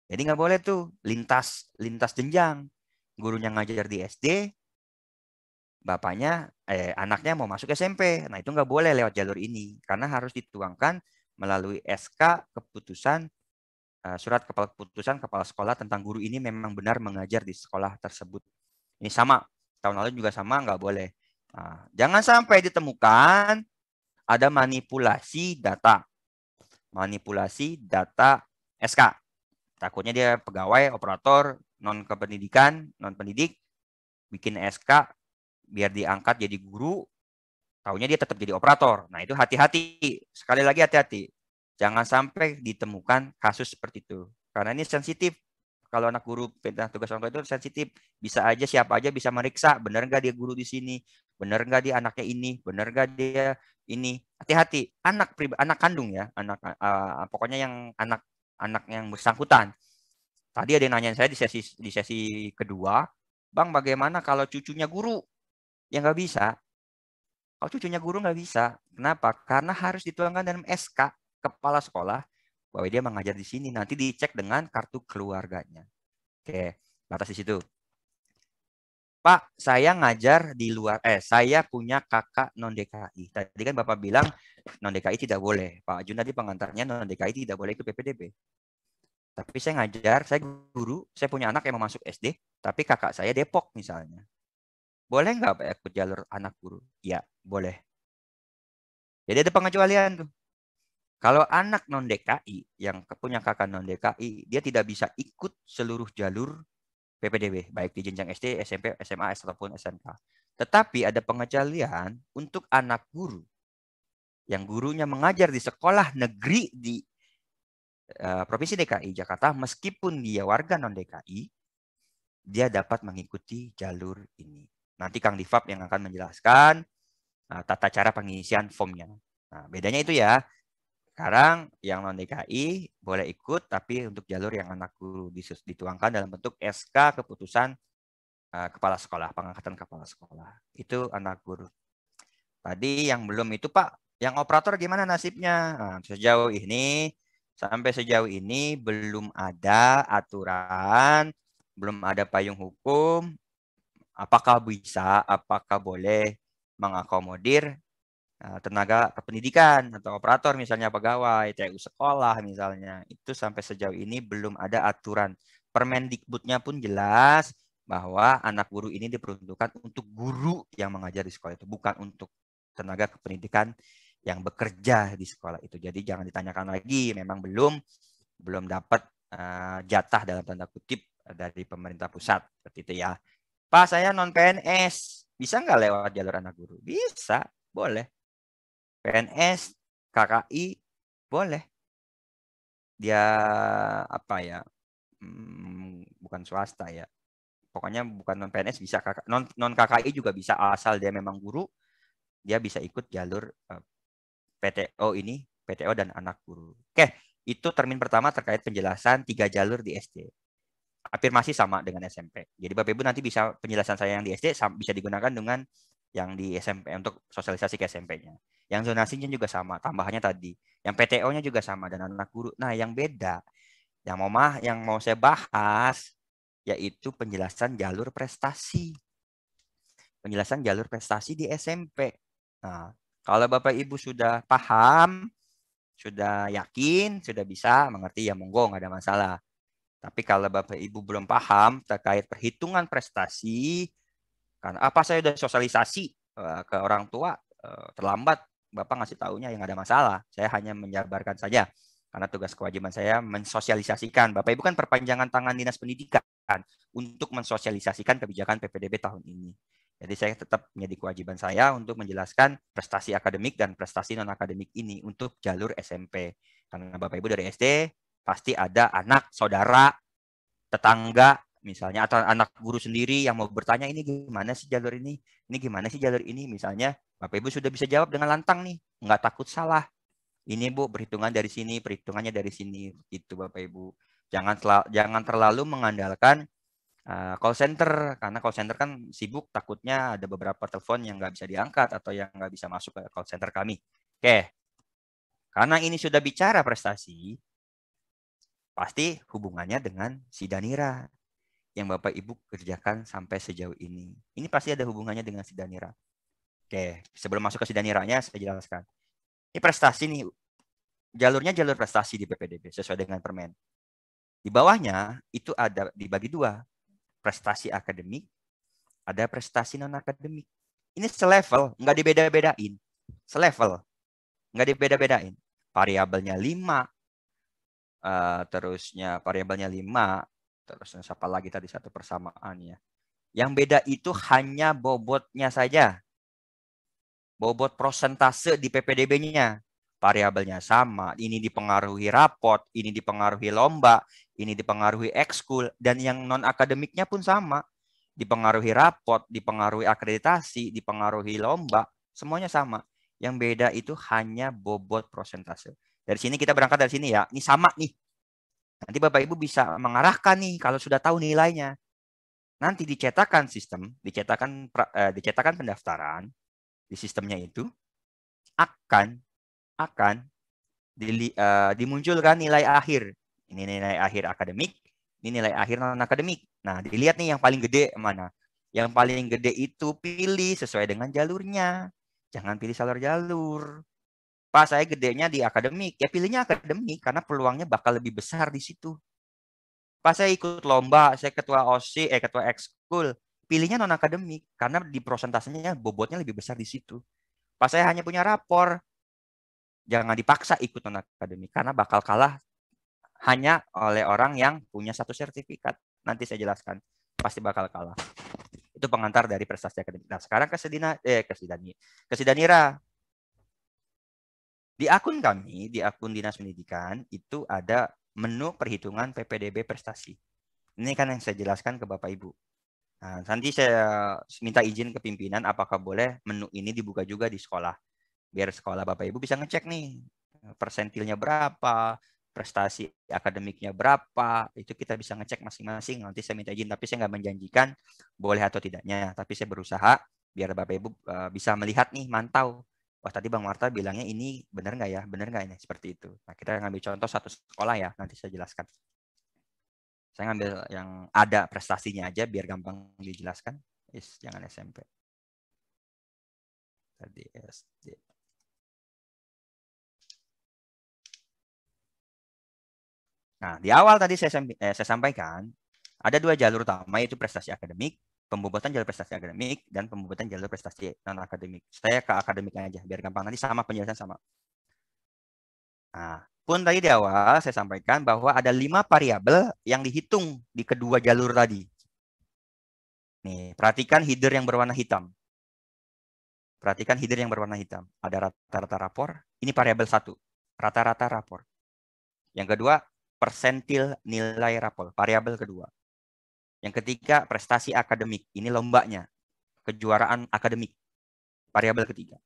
Jadi nggak boleh tuh lintas jenjang. Gurunya ngajar di SD, anaknya mau masuk SMP. Nah, itu nggak boleh lewat jalur ini karena harus dituangkan melalui SK keputusan surat keputusan kepala sekolah tentang guru ini memang benar mengajar di sekolah tersebut. Ini sama, tahun lalu juga sama, nggak boleh. Nah, jangan sampai ditemukan ada manipulasi data SK. Takutnya dia pegawai, operator, non pendidik, bikin SK biar diangkat jadi guru, taunya dia tetap jadi operator. Nah, itu hati-hati. Sekali lagi hati-hati. Jangan sampai ditemukan kasus seperti itu. Karena ini sensitif. Kalau anak guru pindah tugas orang tua itu sensitif. Bisa aja siapa aja bisa meriksa. Benar nggak dia guru di sini? Benar nggak dia anaknya ini? Benar nggak dia ini? Hati-hati. Anak kandung ya. Pokoknya yang anak yang bersangkutan. Tadi ada yang nanya saya di sesi kedua. Bang, bagaimana kalau cucunya guru? Ya nggak bisa. Kalau cucunya guru nggak bisa. Kenapa? Karena harus dituangkan dalam SK kepala sekolah bahwa dia mengajar di sini. Nanti dicek dengan kartu keluarganya. Oke, batas di situ. Pak, saya ngajar di luar. Saya punya kakak non DKI. Tadi kan Bapak bilang non DKI tidak boleh. Pak Jun tadi pengantarnya non DKI tidak boleh ikut PPDB. Tapi saya ngajar, saya guru, saya punya anak yang mau masuk SD, tapi kakak saya Depok misalnya. Boleh nggak Pak ikut jalur anak guru? Ya, boleh. Jadi ada pengecualian tuh. Kalau anak non-DKI yang punya kakak non-DKI, dia tidak bisa ikut seluruh jalur PPDB, baik di jenjang SD, SMP, SMA, ataupun SMK. Tetapi ada pengecualian untuk anak guru yang gurunya mengajar di sekolah negeri di Provinsi DKI Jakarta, meskipun dia warga non-DKI, dia dapat mengikuti jalur ini. Nanti Kang Difab yang akan menjelaskan tata cara pengisian formnya. Nah, bedanya itu ya. Sekarang yang non-DKI boleh ikut, tapi untuk jalur yang anak guru dituangkan dalam bentuk SK keputusan kepala sekolah, pengangkatan kepala sekolah. Itu anak guru. Tadi yang belum itu Pak, yang operator gimana nasibnya? Nah, sampai sejauh ini belum ada aturan, belum ada payung hukum, apakah bisa, apakah boleh mengakomodir tenaga kependidikan atau operator misalnya pegawai, TU sekolah misalnya. Itu sampai sejauh ini belum ada aturan. Permendikbudnya pun jelas bahwa anak guru ini diperuntukkan untuk guru yang mengajar di sekolah itu, bukan untuk tenaga kependidikan yang bekerja di sekolah itu. Jadi jangan ditanyakan lagi, memang belum dapat jatah dalam tanda kutip dari pemerintah pusat seperti itu ya. Pak, saya non PNS, bisa nggak lewat jalur anak guru? Bisa, boleh. PNS, KKI, boleh. dia apa ya? Bukan swasta ya. Pokoknya bukan non PNS bisa, non KKI juga bisa, asal dia memang guru, dia bisa ikut jalur PTO ini, PTO dan anak guru. Oke, itu termin pertama terkait penjelasan 3 jalur di SD. Afirmasi sama dengan SMP. Jadi Bapak Ibu nanti bisa penjelasan saya yang di SD bisa digunakan dengan yang di SMP untuk sosialisasi ke SMP-nya. Yang zonasinya juga sama, tambahannya tadi. Yang PTO-nya juga sama dan anak guru. Nah, yang beda, yang mau saya bahas yaitu penjelasan jalur prestasi. Penjelasan jalur prestasi di SMP. Nah, kalau Bapak Ibu sudah paham, sudah yakin, sudah bisa mengerti, ya monggo, nggak ada masalah. Tapi kalau Bapak Ibu belum paham terkait perhitungan prestasi, karena apa saya sudah sosialisasi ke orang tua, terlambat Bapak ngasih taunya, yang ada masalah. Saya hanya menjabarkan saja. Karena tugas kewajiban saya mensosialisasikan. Bapak Ibu kan perpanjangan tangan Dinas Pendidikan untuk mensosialisasikan kebijakan PPDB tahun ini. Jadi saya tetap menjadi kewajiban saya untuk menjelaskan prestasi akademik dan prestasi non-akademik ini untuk jalur SMP. Karena Bapak Ibu dari SD, pasti ada anak, saudara, tetangga, misalnya, atau anak guru sendiri yang mau bertanya, ini gimana sih jalur ini gimana sih jalur ini, misalnya. Bapak Ibu sudah bisa jawab dengan lantang nih, nggak takut salah. Ini Bu, perhitungan dari sini, perhitungannya dari sini, gitu Bapak Ibu. Jangan terlalu mengandalkan call center, karena call center kan sibuk, takutnya ada beberapa telepon yang nggak bisa diangkat atau yang nggak bisa masuk ke call center kami. Oke, karena ini sudah bicara prestasi, pasti hubungannya dengan Sidanira yang Bapak Ibu kerjakan sampai sejauh ini. Ini pasti ada hubungannya dengan Sidanira. Oke, sebelum masuk ke Sidaniranya, saya jelaskan. Ini prestasi nih, jalurnya jalur prestasi di PPDB sesuai dengan permen. Di bawahnya itu ada dibagi 2, prestasi akademik, ada prestasi non akademik. Ini selevel, nggak dibeda-bedain. Selevel, nggak dibeda-bedain. Variabelnya 5, terusnya variabelnya 5, terus apa lagi tadi satu persamaannya. Yang beda itu hanya bobotnya saja. Bobot prosentase di PPDB-nya. Variabelnya sama, ini dipengaruhi rapot, ini dipengaruhi lomba, ini dipengaruhi ekskul, dan yang non-akademiknya pun sama. Dipengaruhi rapot, dipengaruhi akreditasi, dipengaruhi lomba, semuanya sama. Yang beda itu hanya bobot prosentase. Dari sini kita berangkat dari sini ya, ini sama nih. Nanti Bapak Ibu bisa mengarahkan nih kalau sudah tahu nilainya. Nanti dicetakkan sistem, dicetakkan pendaftaran di sistemnya itu akan dimunculkan nilai akhir. Ini nilai akhir akademik, ini nilai akhir non akademik. Nah, dilihat nih yang paling gede mana. Yang paling gede itu pilih sesuai dengan jalurnya. Jangan pilih salah jalur. Pak, saya gedenya di akademik. Ya pilihnya akademik karena peluangnya bakal lebih besar di situ. Pak, saya ikut lomba, saya ketua OSIS, ketua ekskul. Pilihnya non akademik karena di prosentasenya bobotnya lebih besar di situ. Pak, saya hanya punya rapor. Jangan dipaksa ikut non akademik karena bakal kalah hanya oleh orang yang punya 1 sertifikat. Nanti saya jelaskan. Pasti bakal kalah. Itu pengantar dari prestasi akademik. Nah, sekarang ke Sidanira. Di akun kami, di akun Dinas Pendidikan, itu ada menu perhitungan PPDB prestasi. Ini kan yang saya jelaskan ke Bapak Ibu. Nah, nanti saya minta izin ke pimpinan apakah boleh menu ini dibuka juga di sekolah. Biar sekolah Bapak Ibu bisa ngecek nih, persentilnya berapa, prestasi akademiknya berapa, itu kita bisa ngecek masing-masing. Nanti saya minta izin, tapi saya nggak menjanjikan boleh atau tidaknya. Tapi saya berusaha biar Bapak Ibu bisa melihat nih, mantau. Wah, tadi Bang Marta bilangnya ini benar nggak ya? Benar nggak ini? Seperti itu. Nah, kita ngambil contoh satu sekolah ya, nanti saya jelaskan. Saya ngambil yang ada prestasinya aja biar gampang dijelaskan. Jangan SMP. Tadi SD. Nah, di awal tadi saya sampaikan ada 2 jalur utama, yaitu prestasi akademik, pembobotan jalur prestasi akademik, dan pembobotan jalur prestasi non-akademik. Saya ke akademiknya aja, biar gampang. Nanti sama penjelasan sama. Nah, pun tadi di awal saya sampaikan bahwa ada 5 variabel yang dihitung di kedua jalur tadi. Nih, perhatikan header yang berwarna hitam. Perhatikan header yang berwarna hitam. Ada rata-rata rapor. Ini variabel 1. Rata-rata rapor. Yang kedua, persentil nilai rapor, variabel kedua. Yang ketiga, prestasi akademik. Ini lombanya, kejuaraan akademik, variabel ketiga.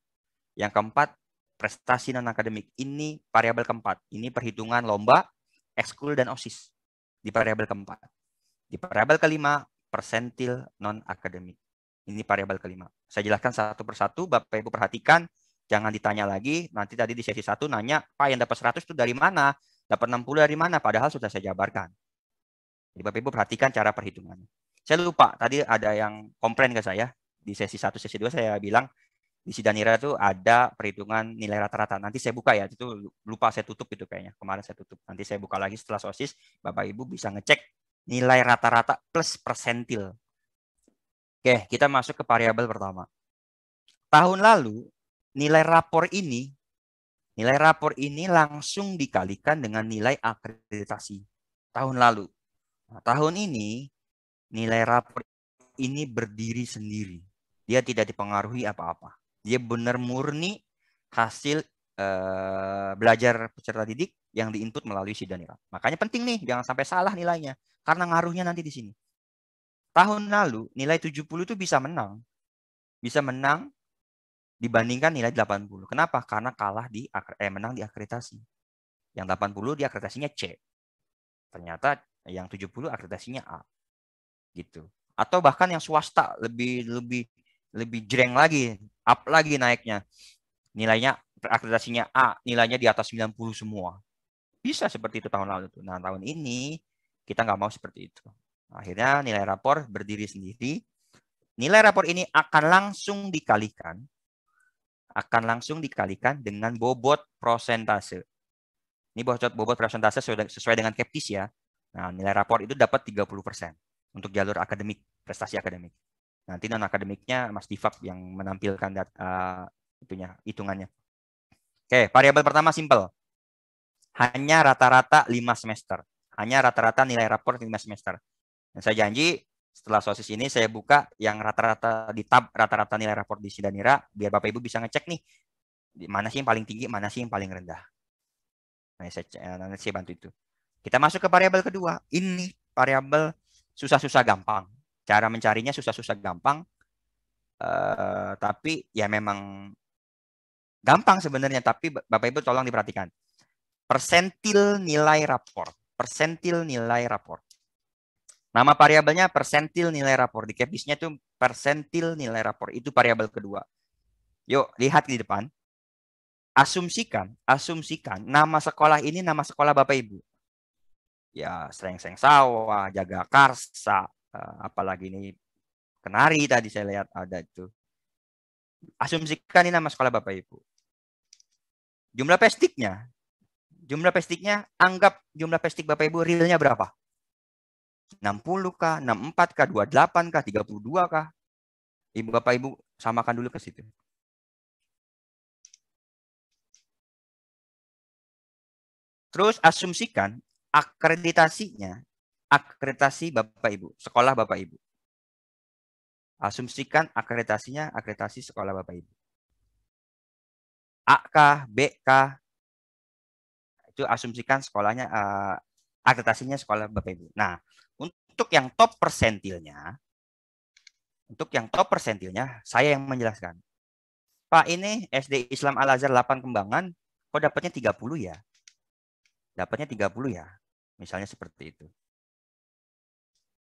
Yang keempat, prestasi non-akademik. Ini variabel keempat. Ini perhitungan lomba, ekskul, dan OSIS di variabel keempat. Di variabel kelima, persentil non-akademik. Ini variabel kelima. Saya jelaskan satu persatu, Bapak Ibu perhatikan. Jangan ditanya lagi, nanti tadi di sesi 1 nanya, Pak yang dapat 100 itu dari mana? Dapat 60 dari mana? Padahal sudah saya jabarkan. Jadi Bapak Ibu perhatikan cara perhitungannya. Saya lupa, tadi ada yang komplain ke saya. Di sesi 1, sesi 2 saya bilang, di Sidanira itu ada perhitungan nilai rata-rata. Nanti saya buka ya, itu lupa saya tutup itu kayaknya. Kemarin saya tutup. Nanti saya buka lagi setelah OSIS, Bapak Ibu bisa ngecek nilai rata-rata plus persentil. Oke, kita masuk ke variabel pertama. Tahun lalu, nilai rapor ini langsung dikalikan dengan nilai akreditasi. Tahun lalu. Nah, tahun ini, nilai rapor ini berdiri sendiri. Dia tidak dipengaruhi apa-apa. Dia benar murni hasil belajar peserta didik yang diinput melalui Sidanira. Makanya penting nih, jangan sampai salah nilainya. Karena ngaruhnya nanti di sini. Tahun lalu nilai 70 itu bisa menang. Bisa menang dibandingkan nilai 80. Kenapa? Karena menang di akreditasi. Yang 80 di akreditasinya C. Ternyata yang 70 akreditasinya A. Gitu. Atau bahkan yang swasta lebih jreng lagi, up lagi naiknya. Nilainya akreditasinya A, nilainya di atas 90 semua. Bisa seperti itu tahun lalu. Nah, tahun ini kita nggak mau seperti itu. Akhirnya nilai rapor berdiri sendiri. Nilai rapor ini akan langsung dikalikan dengan bobot prosentase. Ini bobot prosentase sesuai dengan Keptis ya. Nah, nilai rapor itu dapat 30% untuk jalur akademik, prestasi akademik. Nanti non-akademiknya Mas Divak yang menampilkan hitungannya. Oke, variabel pertama simple. Hanya rata-rata 5 semester. Hanya rata-rata nilai rapor 5 semester. Dan saya janji setelah SOSIS ini saya buka yang rata-rata di tab rata-rata nilai rapor di Sidanira biar Bapak Ibu bisa ngecek nih mana sih yang paling tinggi, mana sih yang paling rendah. Nanti saya bantu itu. Kita masuk ke variabel kedua. Ini variabel susah-susah gampang. Cara mencarinya susah-susah gampang. Tapi ya memang gampang sebenarnya, tapi Bapak Ibu tolong diperhatikan. Persentil nilai rapor. Persentil nilai rapor. Nama variabelnya persentil nilai rapor. Di Keptisnya itu persentil nilai rapor. Itu variabel kedua. Yuk, lihat di depan. Asumsikan nama sekolah ini nama sekolah Bapak Ibu. Ya, Srengseng Sawah, Jagakarsa, apalagi ini Kenari tadi saya lihat ada itu. Asumsikan ini nama sekolah Bapak Ibu. Jumlah pestiknya anggap jumlah pestik Bapak Ibu realnya berapa? 60 kah, 64 kah, 28 kah, 32 kah? Ibu Bapak Ibu samakan dulu ke situ. Terus asumsikan akreditasi Bapak Ibu, sekolah Bapak Ibu. Asumsikan akreditasi sekolah Bapak Ibu. A kah, B kah? Itu asumsikan sekolahnya, akreditasinya sekolah Bapak Ibu. Nah, untuk yang top persentilnya, saya yang menjelaskan. Pak, ini SD Islam Al-Azhar 8 Kembangan, kok dapatnya 30 ya? Dapatnya 30 ya? Misalnya seperti itu.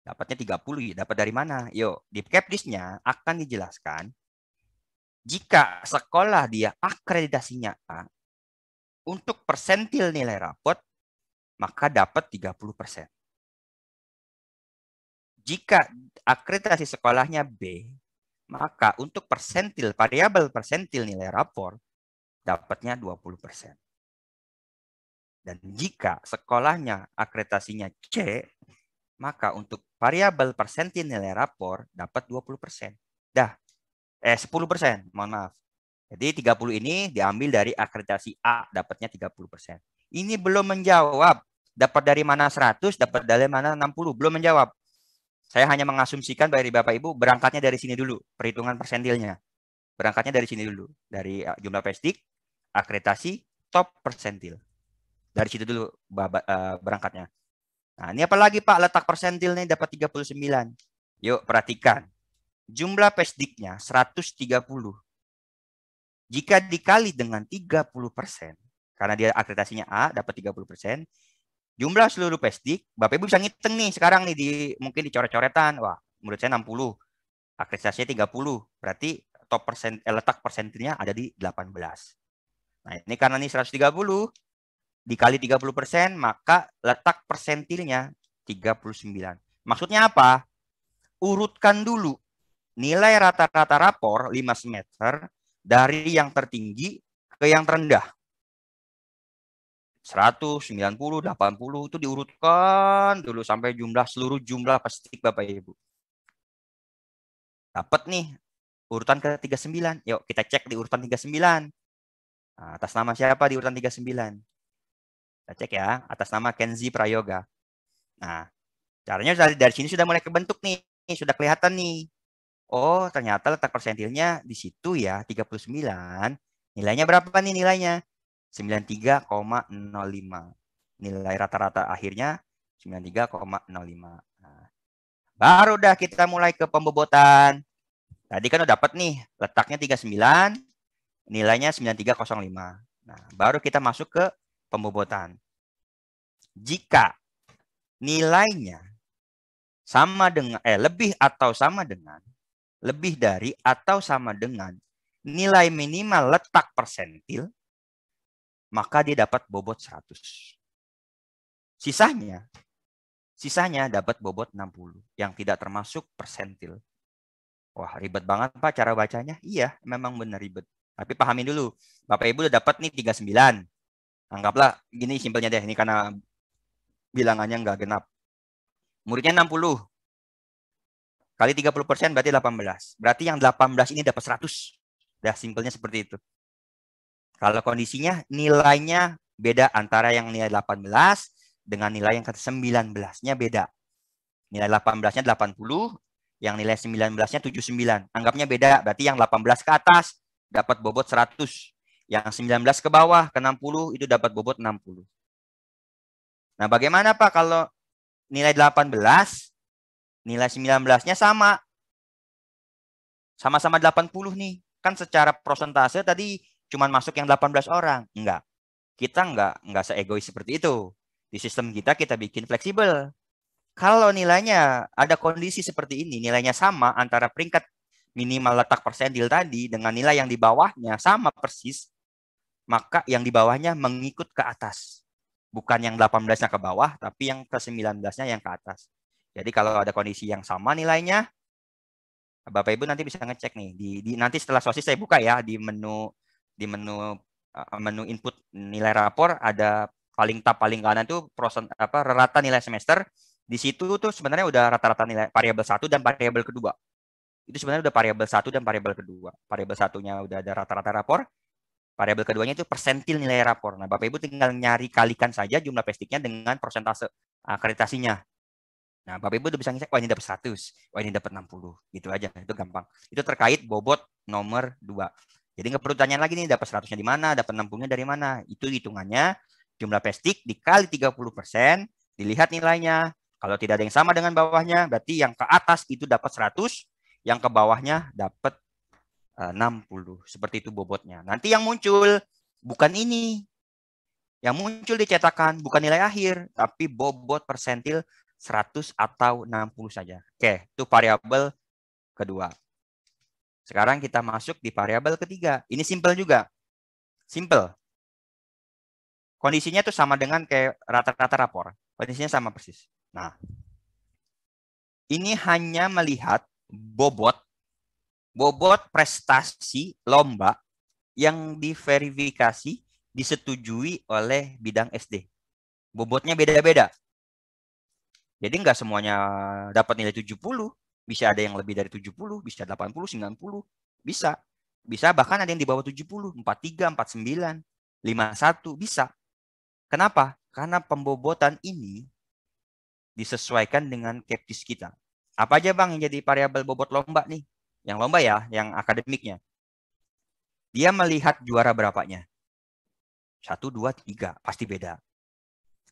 Dapatnya 30 ya, dapat dari mana? Yuk, di Keptisnya akan dijelaskan, jika sekolah dia akreditasinya A, untuk persentil nilai rapot, maka dapat 30%. Jika akreditasi sekolahnya B, maka untuk variabel persentil nilai rapor, dapatnya 20%. Dan jika sekolahnya akreditasinya C, maka untuk variabel persentil nilai rapor dapat 20%. 10%, mohon maaf. Jadi 30 ini diambil dari akreditasi A, dapatnya 30%. Ini belum menjawab. Dapat dari mana 100, dapat dari mana 60, belum menjawab. Saya hanya mengasumsikan dari Bapak Ibu berangkatnya dari sini dulu, perhitungan persentilnya. Berangkatnya dari sini dulu, dari jumlah pestik, akreditasi, top persentil. Dari situ dulu berangkatnya. Nah, ini apalagi Pak, letak persentil nih dapat 39. Yuk perhatikan. Jumlah pesdiknya 130. Jika dikali dengan 30%, karena dia akreditasinya A, dapat 30%, jumlah seluruh pesdik, Bapak Ibu bisa ngitung nih sekarang nih, mungkin dicoret-coretan. Wah, menurut saya 60. Akreditasinya 30. Berarti letak persentilnya ada di 18. Nah, ini karena ini 130, dikali 30%, maka letak persentilnya 39. Maksudnya apa? Urutkan dulu nilai rata-rata rapor 5 semester dari yang tertinggi ke yang terendah. 100, 90, 80 itu diurutkan dulu sampai seluruh jumlah pesdik Bapak Ibu. Dapat nih urutan ke 39. Yuk kita cek di urutan 39. Nah, atas nama siapa di urutan 39? Kita cek ya, atas nama Kenzi Prayoga. Nah, caranya dari sini sudah mulai kebentuk nih, sudah kelihatan nih. Oh, ternyata letak persentilnya di situ ya, 39. Nilainya berapa nih nilainya? 93,05. Nilai rata-rata akhirnya 93,05. Nah, baru dah kita mulai ke pembobotan. Tadi kan udah dapat nih, letaknya 39, nilainya 93,05. Nah, baru kita masuk ke pembobotan. Jika nilainya sama dengan lebih dari atau sama dengan nilai minimal letak persentil, maka dia dapat bobot 100. Sisanya dapat bobot 60 yang tidak termasuk persentil. Wah, ribet banget Pak cara bacanya. Iya, memang benar ribet. Tapi pahamin dulu. Bapak Ibu udah dapat nih 39. Anggaplah gini simpelnya deh, ini karena bilangannya nggak genap. Muridnya 60. Kali 30% berarti 18. Berarti yang 18 ini dapat 100. Dah simpelnya seperti itu. Kalau kondisinya nilainya beda antara yang nilai 18 dengan nilai yang ke-19-nya beda. Nilai 18-nya 80, yang nilai 19-nya 79. Anggapnya beda, berarti yang 18 ke atas dapat bobot 100. Yang 19 ke bawah ke 60 itu dapat bobot 60. Nah, bagaimana Pak kalau nilai 18, nilai 19-nya sama. Sama-sama 80 nih. Kan secara prosentase tadi cuma masuk yang 18 orang. Enggak. Kita enggak seegois seperti itu. Di sistem kita bikin fleksibel. Kalau nilainya ada kondisi seperti ini, nilainya sama antara peringkat minimal letak persentil tadi dengan nilai yang di bawahnya sama persis, maka yang di bawahnya mengikut ke atas. Bukan yang 18-nya ke bawah, tapi yang ke-19-nya yang ke atas. Jadi kalau ada kondisi yang sama nilainya, Bapak Ibu nanti bisa ngecek nih. Nanti setelah sosis saya buka ya di menu input nilai rapor ada paling kanan tuh rata nilai semester. Di situ tuh sebenarnya udah rata-rata nilai variabel 1 dan variabel kedua. Itu sebenarnya udah variabel 1 dan variabel kedua. Variabel 1-nya udah ada rata-rata rapor. Variabel keduanya itu persentil nilai rapor. Nah, Bapak Ibu tinggal kalikan saja jumlah pestiknya dengan persentase akreditasinya. Nah, Bapak Ibu udah bisa ngecek, wah ini dapat 100, wah ini dapat 60. Gitu aja, itu gampang. Itu terkait bobot nomor 2. Jadi nggak perlu tanya lagi nih, dapat 100-nya di mana, dapat 60-nya dari mana. Itu hitungannya jumlah pestik dikali 30%, dilihat nilainya. Kalau tidak ada yang sama dengan bawahnya, berarti yang ke atas itu dapat 100, yang ke bawahnya dapat 60. Seperti itu bobotnya. Nanti yang muncul bukan ini. Yang muncul dicetakan bukan nilai akhir, tapi bobot persentil 100 atau 60 saja. Oke, itu variabel kedua. Sekarang kita masuk di variabel ketiga. Ini simple juga. Simple. Kondisinya tuh sama dengan kayak rata-rata rapor. Kondisinya sama persis. Nah, ini hanya melihat bobot prestasi lomba yang diverifikasi disetujui oleh bidang SD. Bobotnya beda-beda. Jadi nggak semuanya dapat nilai 70. Bisa ada yang lebih dari 70, bisa 80, 90. Bisa. Bisa bahkan ada yang di bawah 70, 43, 49, 51, bisa. Kenapa? Karena pembobotan ini disesuaikan dengan Keptis kita. Apa aja Bang yang jadi variabel bobot lomba nih? Yang lomba ya, yang akademiknya. Dia melihat juara berapanya. 1, 2, 3, pasti beda.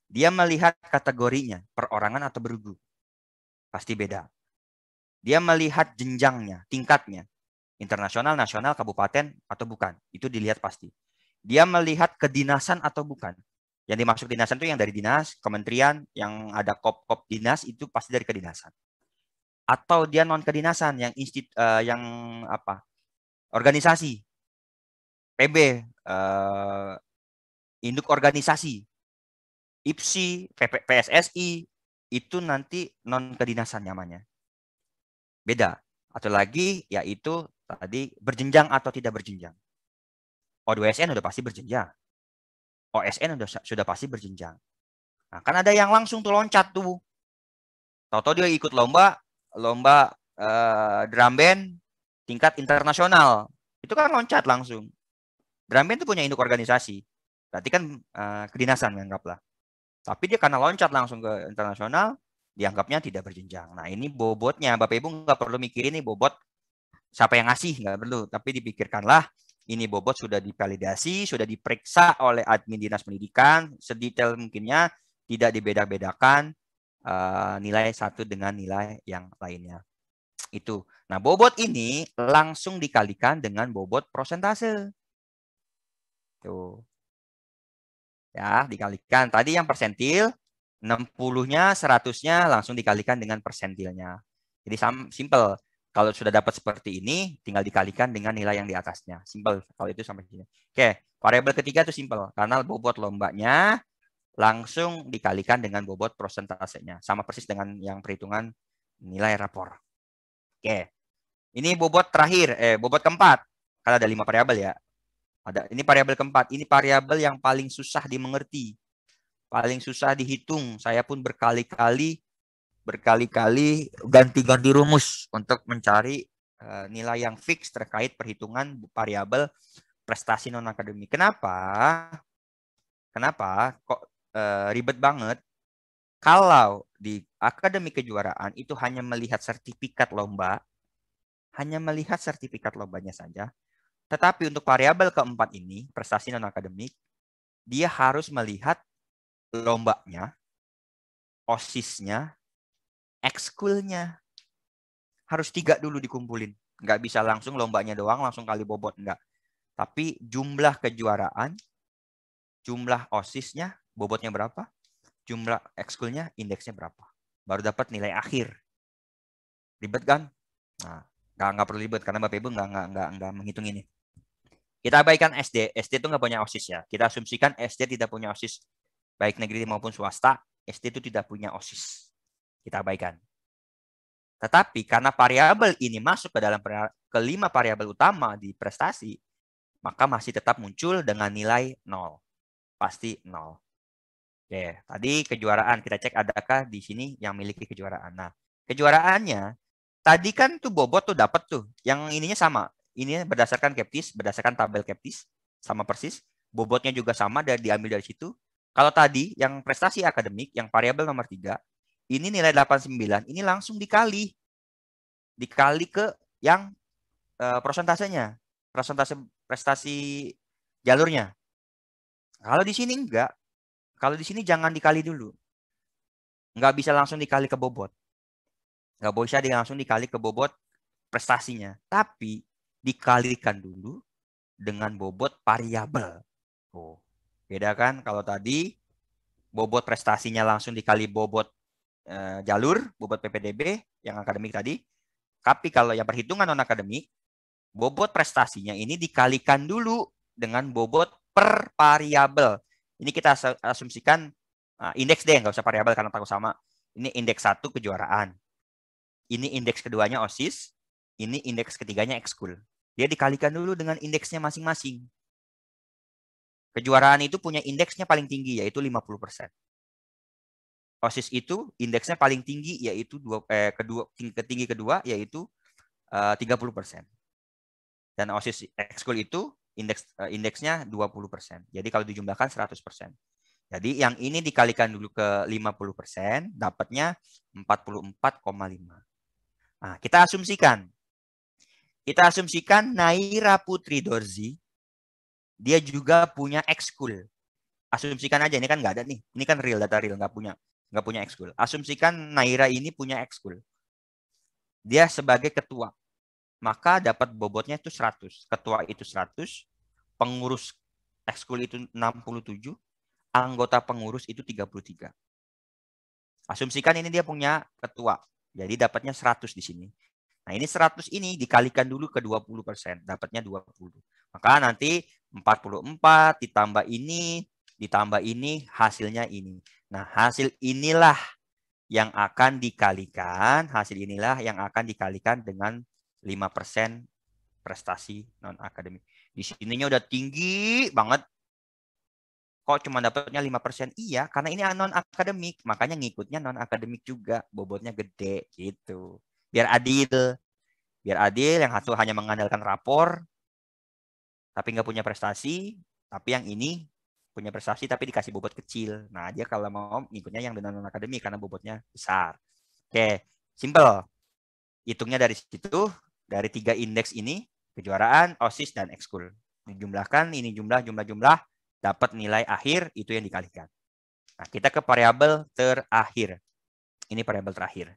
Dia melihat kategorinya, perorangan atau bergu. Pasti beda. Dia melihat jenjangnya, tingkatnya. Internasional, nasional, kabupaten, atau bukan. Itu dilihat pasti. Dia melihat kedinasan atau bukan. Yang dimaksud dinasan itu yang dari dinas, kementerian, yang ada kop-kop dinas, itu pasti dari kedinasan. Atau dia non-kedinasan, yang organisasi, PB, induk organisasi, IPSI, PSSI, itu nanti non-kedinasan namanya. Beda. Atau lagi, yaitu tadi berjenjang atau tidak berjenjang. O2SN udah pasti berjenjang. OSN sudah pasti berjenjang. Nah, kan ada yang langsung tuh loncat tuh. Tahu-tahu dia ikut lomba drum band tingkat internasional. Itu kan loncat langsung. Drum band itu punya induk organisasi. Berarti kan kedinasan menganggaplah. Tapi dia karena loncat langsung ke internasional, dianggapnya tidak berjenjang. Nah, ini bobotnya. Bapak Ibu nggak perlu mikirin nih bobot siapa yang ngasih, nggak perlu. Tapi dipikirkanlah, ini bobot sudah divalidasi, sudah diperiksa oleh admin dinas pendidikan, sedetail mungkinnya, tidak dibeda-bedakan nilai satu dengan nilai yang lainnya. Itu. Nah, bobot ini langsung dikalikan dengan bobot prosentase. Tuh. Ya, dikalikan. Tadi yang persentil, 60-nya, 100-nya langsung dikalikan dengan persentilnya. Jadi simple. Kalau sudah dapat seperti ini, tinggal dikalikan dengan nilai yang di atasnya. Simple. Kalau itu sampai sini. Oke, variabel ketiga itu simple. Karena bobot lombanya langsung dikalikan dengan bobot prosentasenya. Sama persis dengan yang perhitungan nilai rapor. Oke. Ini bobot terakhir, bobot keempat. Karena ada 5 variabel ya. Ini variabel keempat. Ini variabel yang paling susah dimengerti. Paling susah dihitung. Saya pun berkali-kali ganti-ganti rumus untuk mencari nilai yang fix terkait perhitungan variabel prestasi non-akademik. Kenapa kok ribet banget? Kalau di akademik kejuaraan itu hanya melihat sertifikat lomba, hanya melihat sertifikat lombanya saja. Tetapi untuk variabel keempat ini, prestasi non-akademik, dia harus melihat lombanya, OSIS-nya, ekskulnya. Harus 3 dulu dikumpulin. Nggak bisa langsung lombanya doang, langsung kali bobot. Nggak. Tapi jumlah kejuaraan, jumlah OSIS-nya, bobotnya berapa, jumlah ekskulnya, indeksnya berapa. Baru dapat nilai akhir. Ribet kan? Nah, nggak perlu ribet karena Bapak Ibu nggak menghitung ini. Kita abaikan SD. SD itu nggak punya OSIS ya. Kita asumsikan SD tidak punya OSIS. Baik negeri maupun swasta, SD itu tidak punya OSIS. Kita abaikan. Tetapi karena variabel ini masuk ke dalam kelima variabel utama di prestasi, maka masih tetap muncul dengan nilai 0. Pasti 0. Oke, tadi kejuaraan. Kita cek adakah di sini yang memiliki kejuaraan. Nah, kejuaraannya, tadi kan tuh bobot tuh dapat tuh. Yang ininya sama. Ini berdasarkan Keptis, berdasarkan tabel Keptis. Sama persis. Bobotnya juga sama, dan diambil dari situ. Kalau tadi yang prestasi akademik, yang variabel nomor 3, ini nilai 89, ini langsung dikali ke yang prosentasenya, persentase prestasi jalurnya. Kalau di sini enggak, kalau di sini jangan dikali dulu, nggak bisa langsung dikali ke bobot, nggak bisa langsung dikali ke bobot prestasinya, tapi dikalikan dulu dengan bobot variabel. Oh, beda kan? Kalau tadi bobot prestasinya langsung dikali bobot jalur, bobot PPDB yang akademik tadi. Tapi kalau yang perhitungan non-akademik, bobot prestasinya ini dikalikan dulu dengan bobot per variabel. Ini kita asumsikan indeks deh, nggak usah variabel karena takut sama. Ini indeks 1 kejuaraan. Ini indeks keduanya OSIS. Ini indeks ketiganya ekskul. Dia dikalikan dulu dengan indeksnya masing-masing. Kejuaraan itu punya indeksnya paling tinggi, yaitu 50%. OSIS itu indeksnya paling tinggi, yaitu tinggi kedua, yaitu 30%. Dan OSIS ekskul itu indeksnya 20%. Jadi kalau dijumlahkan 100%. Jadi yang ini dikalikan dulu ke 50%, dapatnya 44,5. Nah, kita asumsikan Naira Putri Dorzi, dia juga punya ekskul. asumsikan aja ini kan nggak ada nih. Ini kan real, data real, nggak punya ekskul. Asumsikan Naira ini punya ekskul. Dia sebagai ketua. Maka dapat bobotnya itu 100. Ketua itu 100, pengurus ekskul itu 67, anggota pengurus itu 33. Asumsikan ini dia punya ketua. Jadi dapatnya 100 di sini. Nah, ini 100 ini dikalikan dulu ke 20%, dapatnya 20. Maka nanti 44 ditambah ini, hasilnya ini. Nah, hasil inilah yang akan dikalikan dengan 5% prestasi non-akademik. Di sininya udah tinggi banget. Kok cuma dapatnya 5%? Iya, karena ini non-akademik. Makanya ngikutnya non-akademik juga. Bobotnya gede gitu. Biar adil. Yang satu hanya mengandalkan rapor, tapi nggak punya prestasi. Tapi yang ini punya prestasi, tapi dikasih bobot kecil. Nah, dia kalau mau ngikutnya yang non-akademik karena bobotnya besar. Oke, simple. Hitungnya dari situ, dari 3 indeks ini, kejuaraan, OSIS, dan ekskul. Dijumlahkan, ini jumlah, dapat nilai akhir, itu yang dikalikan. Nah, kita ke variabel terakhir. Ini variabel terakhir,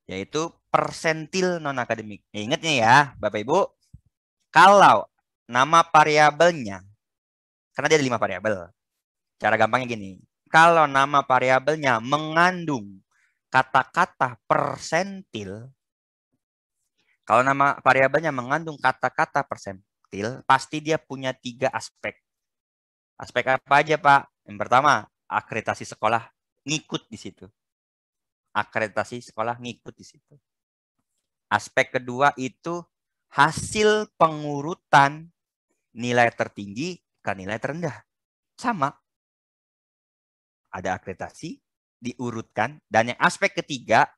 yaitu persentil non-akademik. Ingat nih ya, Bapak Ibu, kalau nama variabelnya, karena dia ada 5 variabel. Cara gampangnya gini, kalau nama variabelnya mengandung kata-kata persentil, kalau nama variabelnya mengandung kata-kata persentil, pasti dia punya 3 aspek. Aspek apa aja, Pak? Yang pertama, akreditasi sekolah ngikut di situ. Akreditasi sekolah ngikut di situ. Aspek kedua itu hasil pengurutan nilai tertinggi ke nilai terendah. Sama. Ada akreditasi, diurutkan. Dan yang aspek ketiga,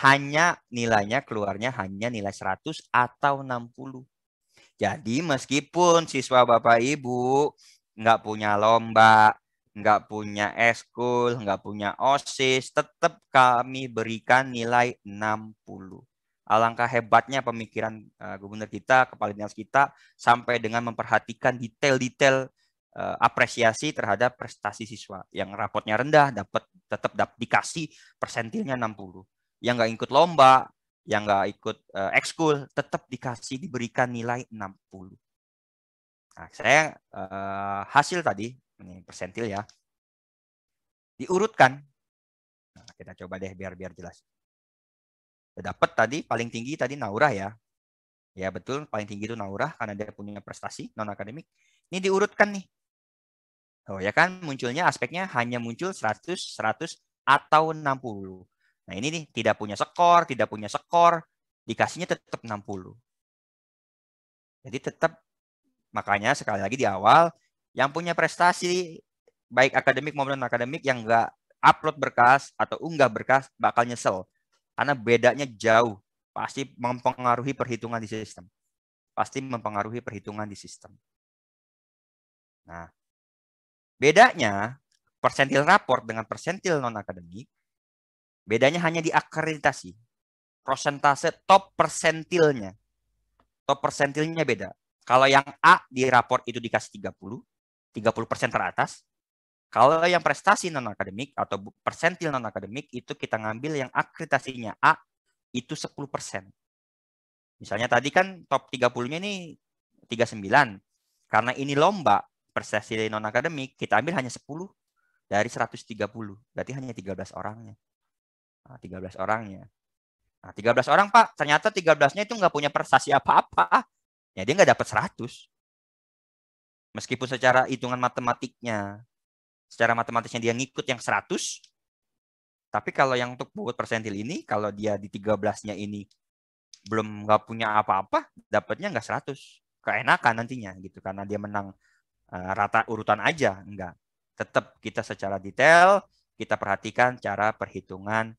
hanya nilainya keluarnya hanya nilai 100 atau 60. Jadi meskipun siswa Bapak Ibu nggak punya lomba, nggak punya ekskul, nggak punya OSIS, tetap kami berikan nilai 60. Alangkah hebatnya pemikiran gubernur kita, kepala dinas kita, sampai dengan memperhatikan detail-detail apresiasi terhadap prestasi siswa. Yang rapotnya rendah tetap dikasih persentilnya 60. Yang nggak ikut lomba, yang nggak ikut ekskul, tetap diberikan nilai 60. Nah, saya hasil tadi, ini persentil ya, diurutkan. Nah, kita coba deh biar jelas. Dapat tadi paling tinggi tadi Naura ya. Ya betul, paling tinggi itu Naura karena dia punya prestasi non-akademik. Ini diurutkan nih. Oh ya kan, munculnya aspeknya hanya muncul 100, 100 atau 60. Nah, ini nih tidak punya skor, dikasihnya tetap 60. Jadi tetap, makanya sekali lagi di awal, yang punya prestasi baik akademik maupun non-akademik yang nggak upload berkas atau unggah berkas bakal nyesel. Karena bedanya jauh. Pasti mempengaruhi perhitungan di sistem. Nah, bedanya persentil raport dengan persentil non-akademik, bedanya hanya di akreditasi. Persentase top persentilnya. Top persentilnya beda. Kalau yang A di raport itu dikasih 30% teratas. Kalau yang prestasi non-akademik atau persentil non-akademik itu kita ngambil yang akreditasinya A itu 10%. Misalnya tadi kan top 30-nya ini 39. Karena ini lomba prestasi non-akademik, kita ambil hanya 10 dari 130. Berarti hanya 13 orangnya. Nah, 13 orangnya. Nah, 13 orang, Pak. Ternyata 13-nya itu nggak punya prestasi apa-apa. Ya, dia nggak dapat 100. Meskipun secara hitungan matematiknya, secara matematisnya dia ngikut yang 100, tapi kalau yang untuk bobot persentil ini, kalau dia di 13-nya ini belum nggak punya apa-apa, dapatnya nggak 100. Keenakan nantinya gitu, karena dia menang rata urutan aja. Enggak. Tetap kita secara detail, kita perhatikan cara perhitungan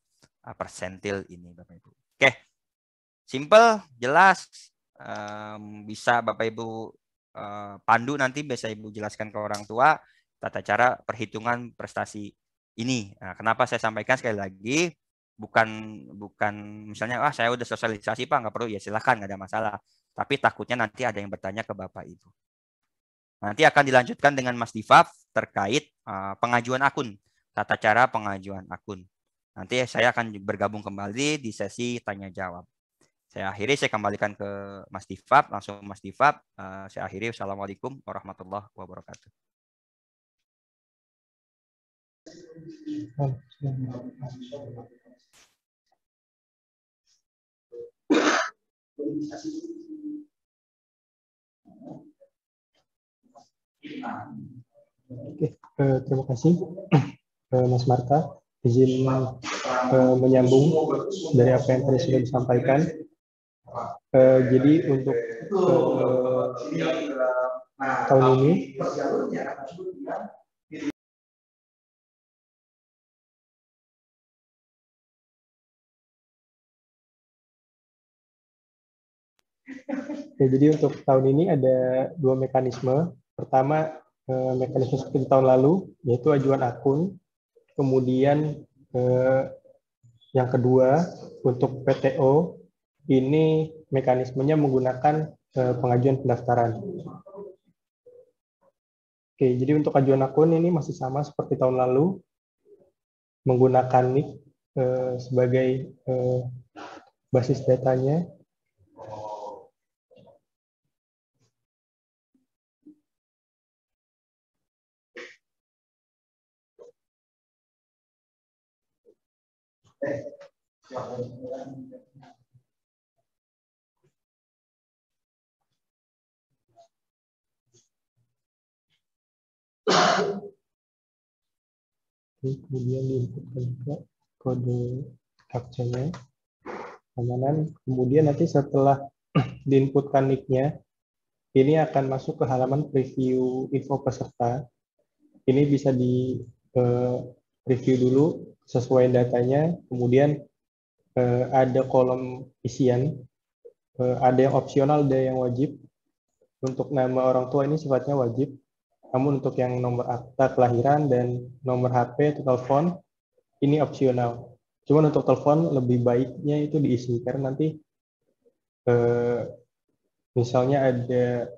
persentil ini, Bapak Ibu. Oke, simple, jelas, bisa Bapak Ibu pandu nanti, bisa Ibu jelaskan ke orang tua tata cara perhitungan prestasi ini. Nah, kenapa saya sampaikan sekali lagi, bukan misalnya saya udah sosialisasi Pak, nggak perlu, ya silahkan, nggak ada masalah. Tapi takutnya nanti ada yang bertanya ke Bapak Ibu. Nanti akan dilanjutkan dengan Mas Difaf terkait pengajuan akun, tata cara pengajuan akun. Nanti saya akan bergabung kembali di sesi tanya jawab. Saya akhiri, saya kembalikan ke Mas Tifab, langsung Mas Tifab. Saya akhiri, Wassalamualaikum warahmatullahi wabarakatuh. Oke, terima kasih Mas Marta. Izin menyambung dari apa yang tadi sudah disampaikan. Jadi untuk tahun ini jadi untuk tahun ini ada dua mekanisme. Pertama, mekanisme seperti tahun lalu, yaitu ajuan akun. Kemudian yang kedua, untuk PTO, ini mekanismenya menggunakan pengajuan pendaftaran. Oke, jadi untuk ajuan akun ini masih sama seperti tahun lalu, menggunakan NIK sebagai basis datanya. Kemudian diinputkan juga kode captcha-nya, keamanan. Kemudian nanti setelah diinputkan nick-nya, ini akan masuk ke halaman preview info peserta. Ini bisa di review dulu sesuai datanya, kemudian ada kolom isian, ada yang opsional, ada yang wajib. Untuk nama orang tua ini sifatnya wajib, namun untuk yang nomor akta kelahiran dan nomor HP atau telepon ini opsional. Cuman untuk telepon lebih baiknya itu diisi, karena nanti misalnya ada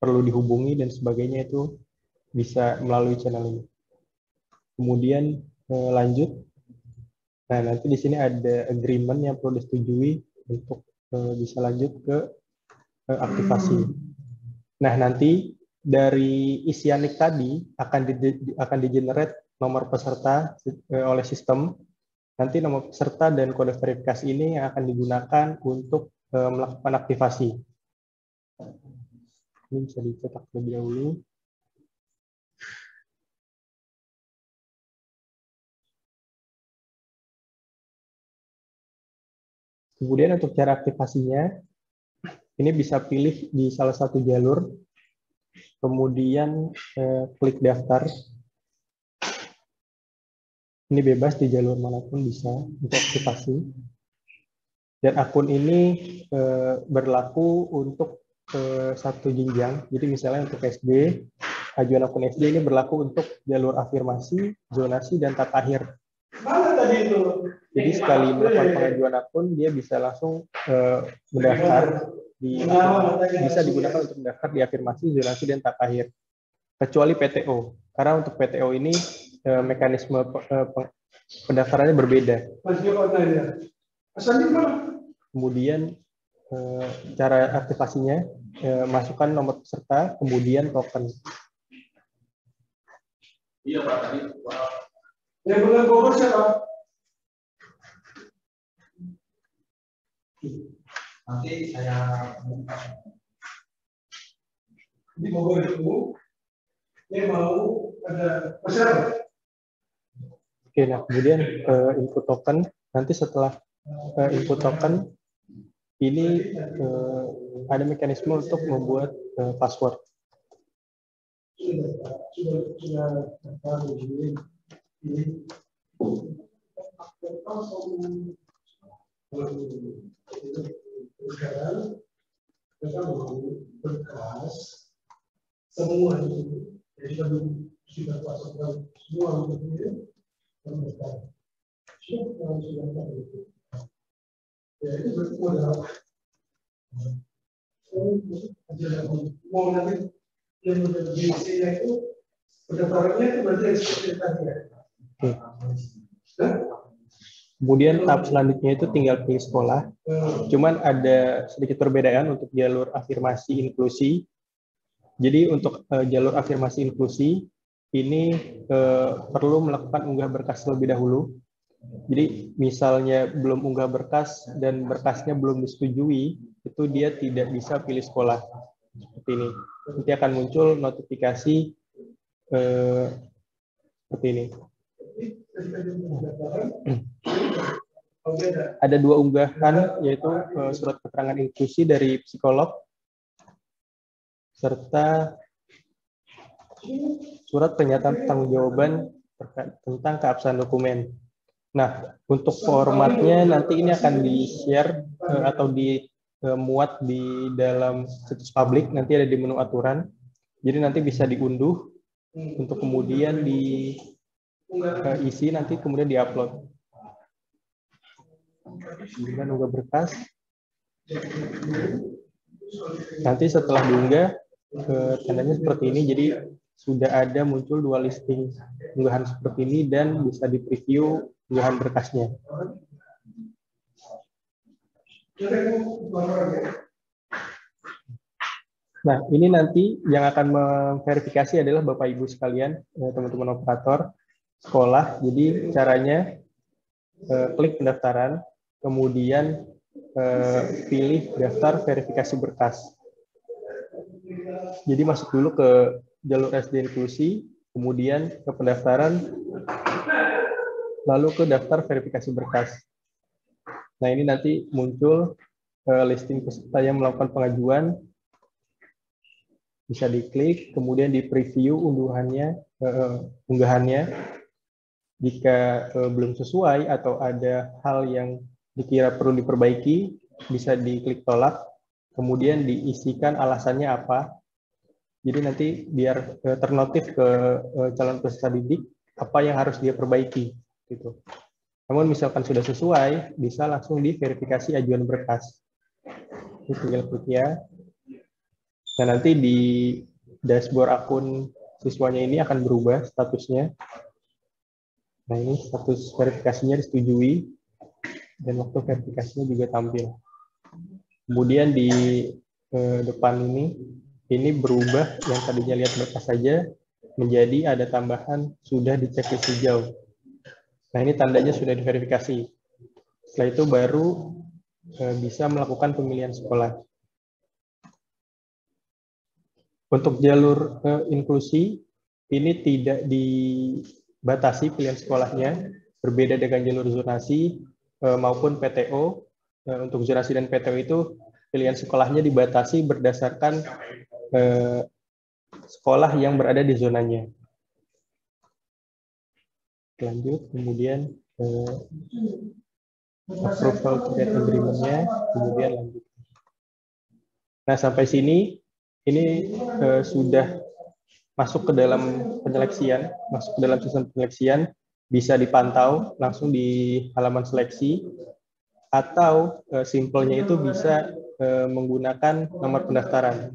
perlu dihubungi dan sebagainya, itu bisa melalui channel ini. Kemudian lanjut. Nah, nanti di sini ada agreement yang perlu disetujui untuk bisa lanjut ke aktivasi. Nah, nanti dari isian NIK tadi akan di-generate nomor peserta oleh sistem. Nanti nomor peserta dan kode verifikasi ini yang akan digunakan untuk melakukan aktivasi. Ini bisa dicetak lebih dahulu. Kemudian untuk cara aktivasinya, ini bisa pilih di salah satu jalur, kemudian klik daftar. Ini bebas di jalur manapun bisa untuk aktivasi. Dan akun ini berlaku untuk satu jenjang. Jadi misalnya untuk SD, ajuan akun SD ini berlaku untuk jalur afirmasi, zonasi, dan tata akhir. Jadi sekali melakukan pengajuan akun, dia bisa langsung mendaftar, bisa digunakan untuk mendaftar di afirmasi, zonasi, dan tata akhir. Kecuali PTO. Karena untuk PTO ini mekanisme pendaftarannya berbeda. Kemudian cara aktivasinya, masukkan nomor peserta, kemudian token. Iya, Pak. Tadi, Pak. Yang benar Bogor siapa? Nanti saya di Bogor itu dia mau ada peserta. Oke, nah kemudian input token. Nanti setelah input token ini ada mekanisme untuk membuat password. Sekarang kita mau berkas semua itu, jadi kami sudah pasangkan semua untuk ini, ya itu bermodal. Mau nanti yang menjadi itu Oke. Kemudian tahap selanjutnya itu tinggal pilih sekolah. Cuman ada sedikit perbedaan untuk jalur afirmasi inklusi. Jadi untuk jalur afirmasi inklusi ini perlu melakukan unggah berkas terlebih dahulu. Jadi misalnya belum unggah berkas dan berkasnya belum disetujui, itu dia tidak bisa pilih sekolah. Seperti ini. Nanti akan muncul notifikasi seperti ini. Ada 2 unggahan, yaitu surat keterangan inklusi dari psikolog, serta surat pernyataan pertanggungjawaban tentang keabsahan dokumen. Nah, untuk formatnya nanti ini akan di-share atau dimuat di dalam situs publik, nanti ada di menu aturan. Jadi nanti bisa diunduh untuk kemudian diisi, nanti kemudian diupload. Kemudian unggah berkas. Nanti setelah diunggah, tandanya seperti ini. Jadi sudah ada muncul 2 listing unggahan seperti ini dan bisa di-preview unggahan berkasnya. Nah, ini nanti yang akan memverifikasi adalah Bapak Ibu sekalian, teman-teman operator sekolah. Jadi caranya klik pendaftaran, kemudian pilih daftar verifikasi berkas. Jadi masuk dulu ke jalur SD inklusi, kemudian ke pendaftaran, lalu ke daftar verifikasi berkas. Nah, ini nanti muncul listing peserta yang melakukan pengajuan. Bisa diklik, kemudian di preview unggahannya. Jika belum sesuai atau ada hal yang dikira perlu diperbaiki, bisa diklik tolak, kemudian diisikan alasannya apa. Jadi nanti biar ternotif ke calon peserta didik apa yang harus dia perbaiki. Gitu. Namun misalkan sudah sesuai, bisa langsung diverifikasi ajuan berkas. Ini tinggal klik ya. Nah, nanti di dashboard akun siswanya ini akan berubah statusnya. Nah, ini status verifikasinya disetujui, dan waktu verifikasinya juga tampil. Kemudian di depan ini berubah, yang tadinya lihat berkas saja, menjadi ada tambahan sudah dicek list hijau. Nah, ini tandanya sudah diverifikasi. Setelah itu baru bisa melakukan pemilihan sekolah. Untuk jalur inklusi, ini tidak dibatasi pilihan sekolahnya, berbeda dengan jalur zonasi maupun PTO. Untuk zonasi dan PTO itu pilihan sekolahnya dibatasi berdasarkan sekolah yang berada di zonanya. Lanjut, kemudian approval terkait agreement-nya, kemudian lanjut. Nah, sampai sini ini sudah masuk ke dalam penyeleksian, masuk ke dalam sistem penyeleksian, bisa dipantau langsung di halaman seleksi, atau simpelnya itu bisa menggunakan nomor pendaftaran.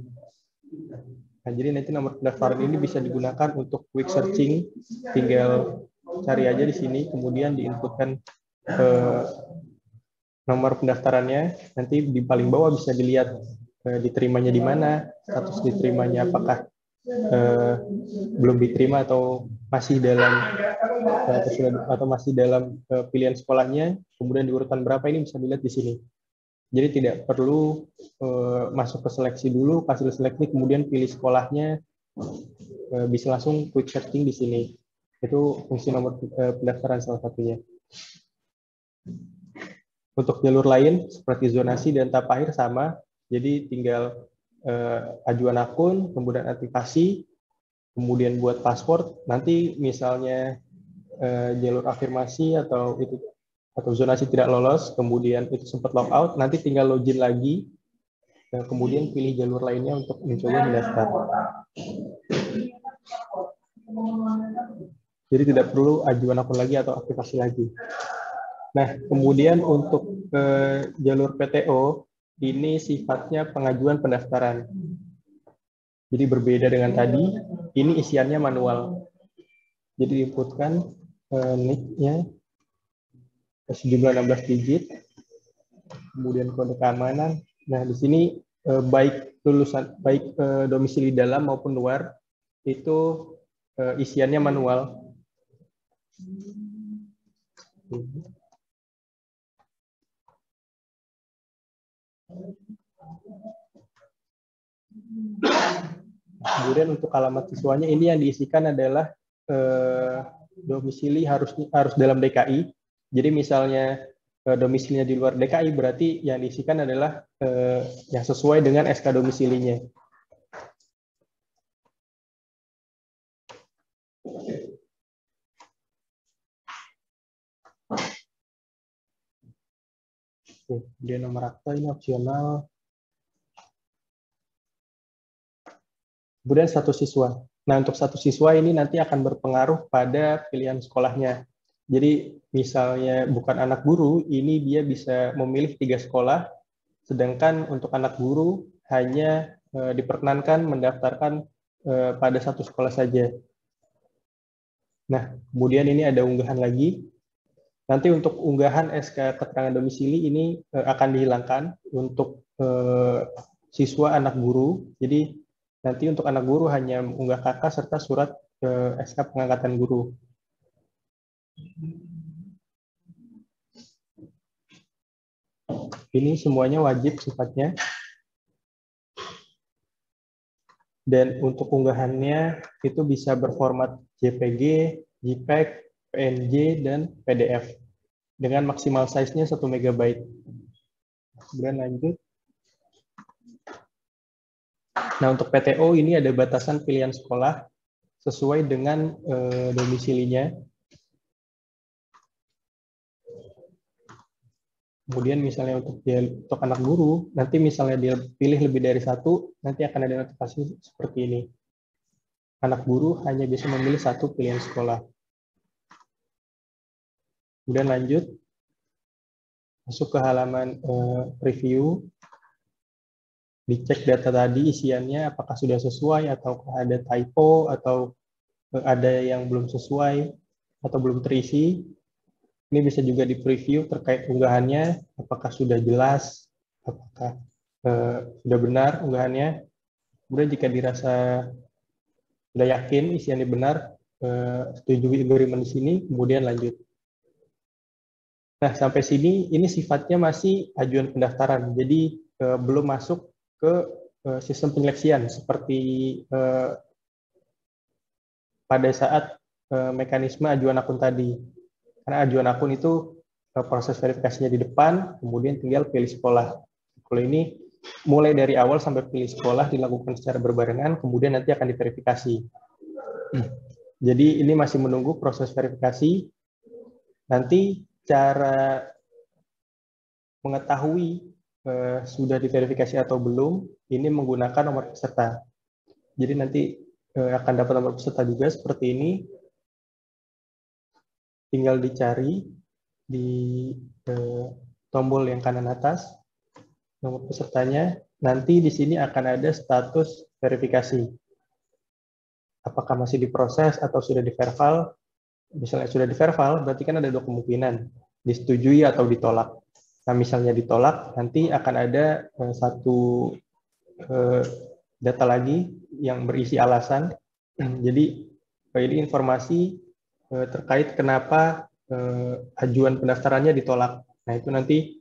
Nah, jadi nanti nomor pendaftaran ini bisa digunakan untuk quick searching, tinggal cari aja di sini, kemudian diinputkan nomor pendaftarannya, nanti di paling bawah bisa dilihat diterimanya di mana, status diterimanya apakah belum diterima atau masih dalam pilihan sekolahnya, kemudian di urutan berapa ini bisa dilihat di sini. Jadi tidak perlu masuk ke seleksi dulu, hasil seleksi kemudian pilih sekolahnya, bisa langsung quick searching di sini. Itu fungsi nomor pendaftaran salah satunya. Untuk jalur lain seperti zonasi dan tahap akhir sama. Jadi tinggal ajuan akun, kemudian aktivasi, kemudian buat paspor. Nanti misalnya jalur afirmasi atau zonasi tidak lolos, kemudian itu sempat logout, nanti tinggal login lagi, kemudian pilih jalur lainnya untuk mencoba mendaftar. Jadi tidak perlu ajuan akun lagi atau aktivasi lagi. Nah, kemudian untuk jalur PTO, ini sifatnya pengajuan pendaftaran. Jadi berbeda dengan tadi, ini isiannya manual. Jadi diinputkan NIC-nya sejumlah 16 digit, kemudian kode keamanan. Nah, di sini baik domisili dalam maupun luar itu isiannya manual. Kemudian untuk alamat siswanya ini yang diisikan adalah domisili harus dalam DKI. Jadi misalnya domisilinya di luar DKI, berarti yang diisikan adalah yang sesuai dengan SK domisilinya. Kemudian nomor akta ini opsional. Kemudian status siswa. Nah, untuk status siswa ini nanti akan berpengaruh pada pilihan sekolahnya. Jadi, misalnya bukan anak guru, ini dia bisa memilih 3 sekolah, sedangkan untuk anak guru hanya diperkenankan mendaftarkan pada 1 sekolah saja. Nah, kemudian ini ada unggahan lagi. Nanti untuk unggahan SK keterangan domisili ini akan dihilangkan untuk siswa anak guru. Jadi, nanti untuk anak guru hanya mengunggah KK serta surat SK pengangkatan guru. Ini semuanya wajib sifatnya. Dan untuk unggahannya itu bisa berformat JPG, JPEG, PNG, dan PDF. Dengan maksimal size-nya 1 MB. Kemudian lanjut. Nah, untuk PTO ini ada batasan pilihan sekolah sesuai dengan domisilinya. Kemudian misalnya untuk anak guru, nanti misalnya dia pilih lebih dari 1, nanti akan ada notifikasi seperti ini. Anak guru hanya bisa memilih 1 pilihan sekolah. Kemudian lanjut, masuk ke halaman review. Dicek data tadi isiannya apakah sudah sesuai atau ada typo atau ada yang belum sesuai atau belum terisi. Ini bisa juga di preview terkait unggahannya, apakah sudah jelas, apakah sudah benar unggahannya. Kemudian jika dirasa sudah yakin isiannya benar, setujui agreement di sini, kemudian lanjut. Nah, sampai sini ini sifatnya masih ajuan pendaftaran, jadi belum masuk ke sistem penyeleksian seperti pada saat mekanisme ajuan akun tadi. Karena ajuan akun itu proses verifikasinya di depan, kemudian tinggal pilih sekolah. Kalau ini mulai dari awal sampai pilih sekolah dilakukan secara berbarengan, kemudian nanti akan diverifikasi. Jadi ini masih menunggu proses verifikasi. Nanti cara mengetahui sudah diverifikasi atau belum, ini menggunakan nomor peserta. Jadi nanti akan dapat nomor peserta juga seperti ini. Tinggal dicari di tombol yang kanan atas, nomor pesertanya. Nanti di sini akan ada status verifikasi. Apakah masih diproses atau sudah diverval? Misalnya sudah diverval, berarti kan ada 2 kemungkinan, disetujui atau ditolak. Nah, misalnya ditolak, nanti akan ada satu data lagi yang berisi alasan. Jadi, ini informasi terkait kenapa ajuan pendaftarannya ditolak. Nah, itu nanti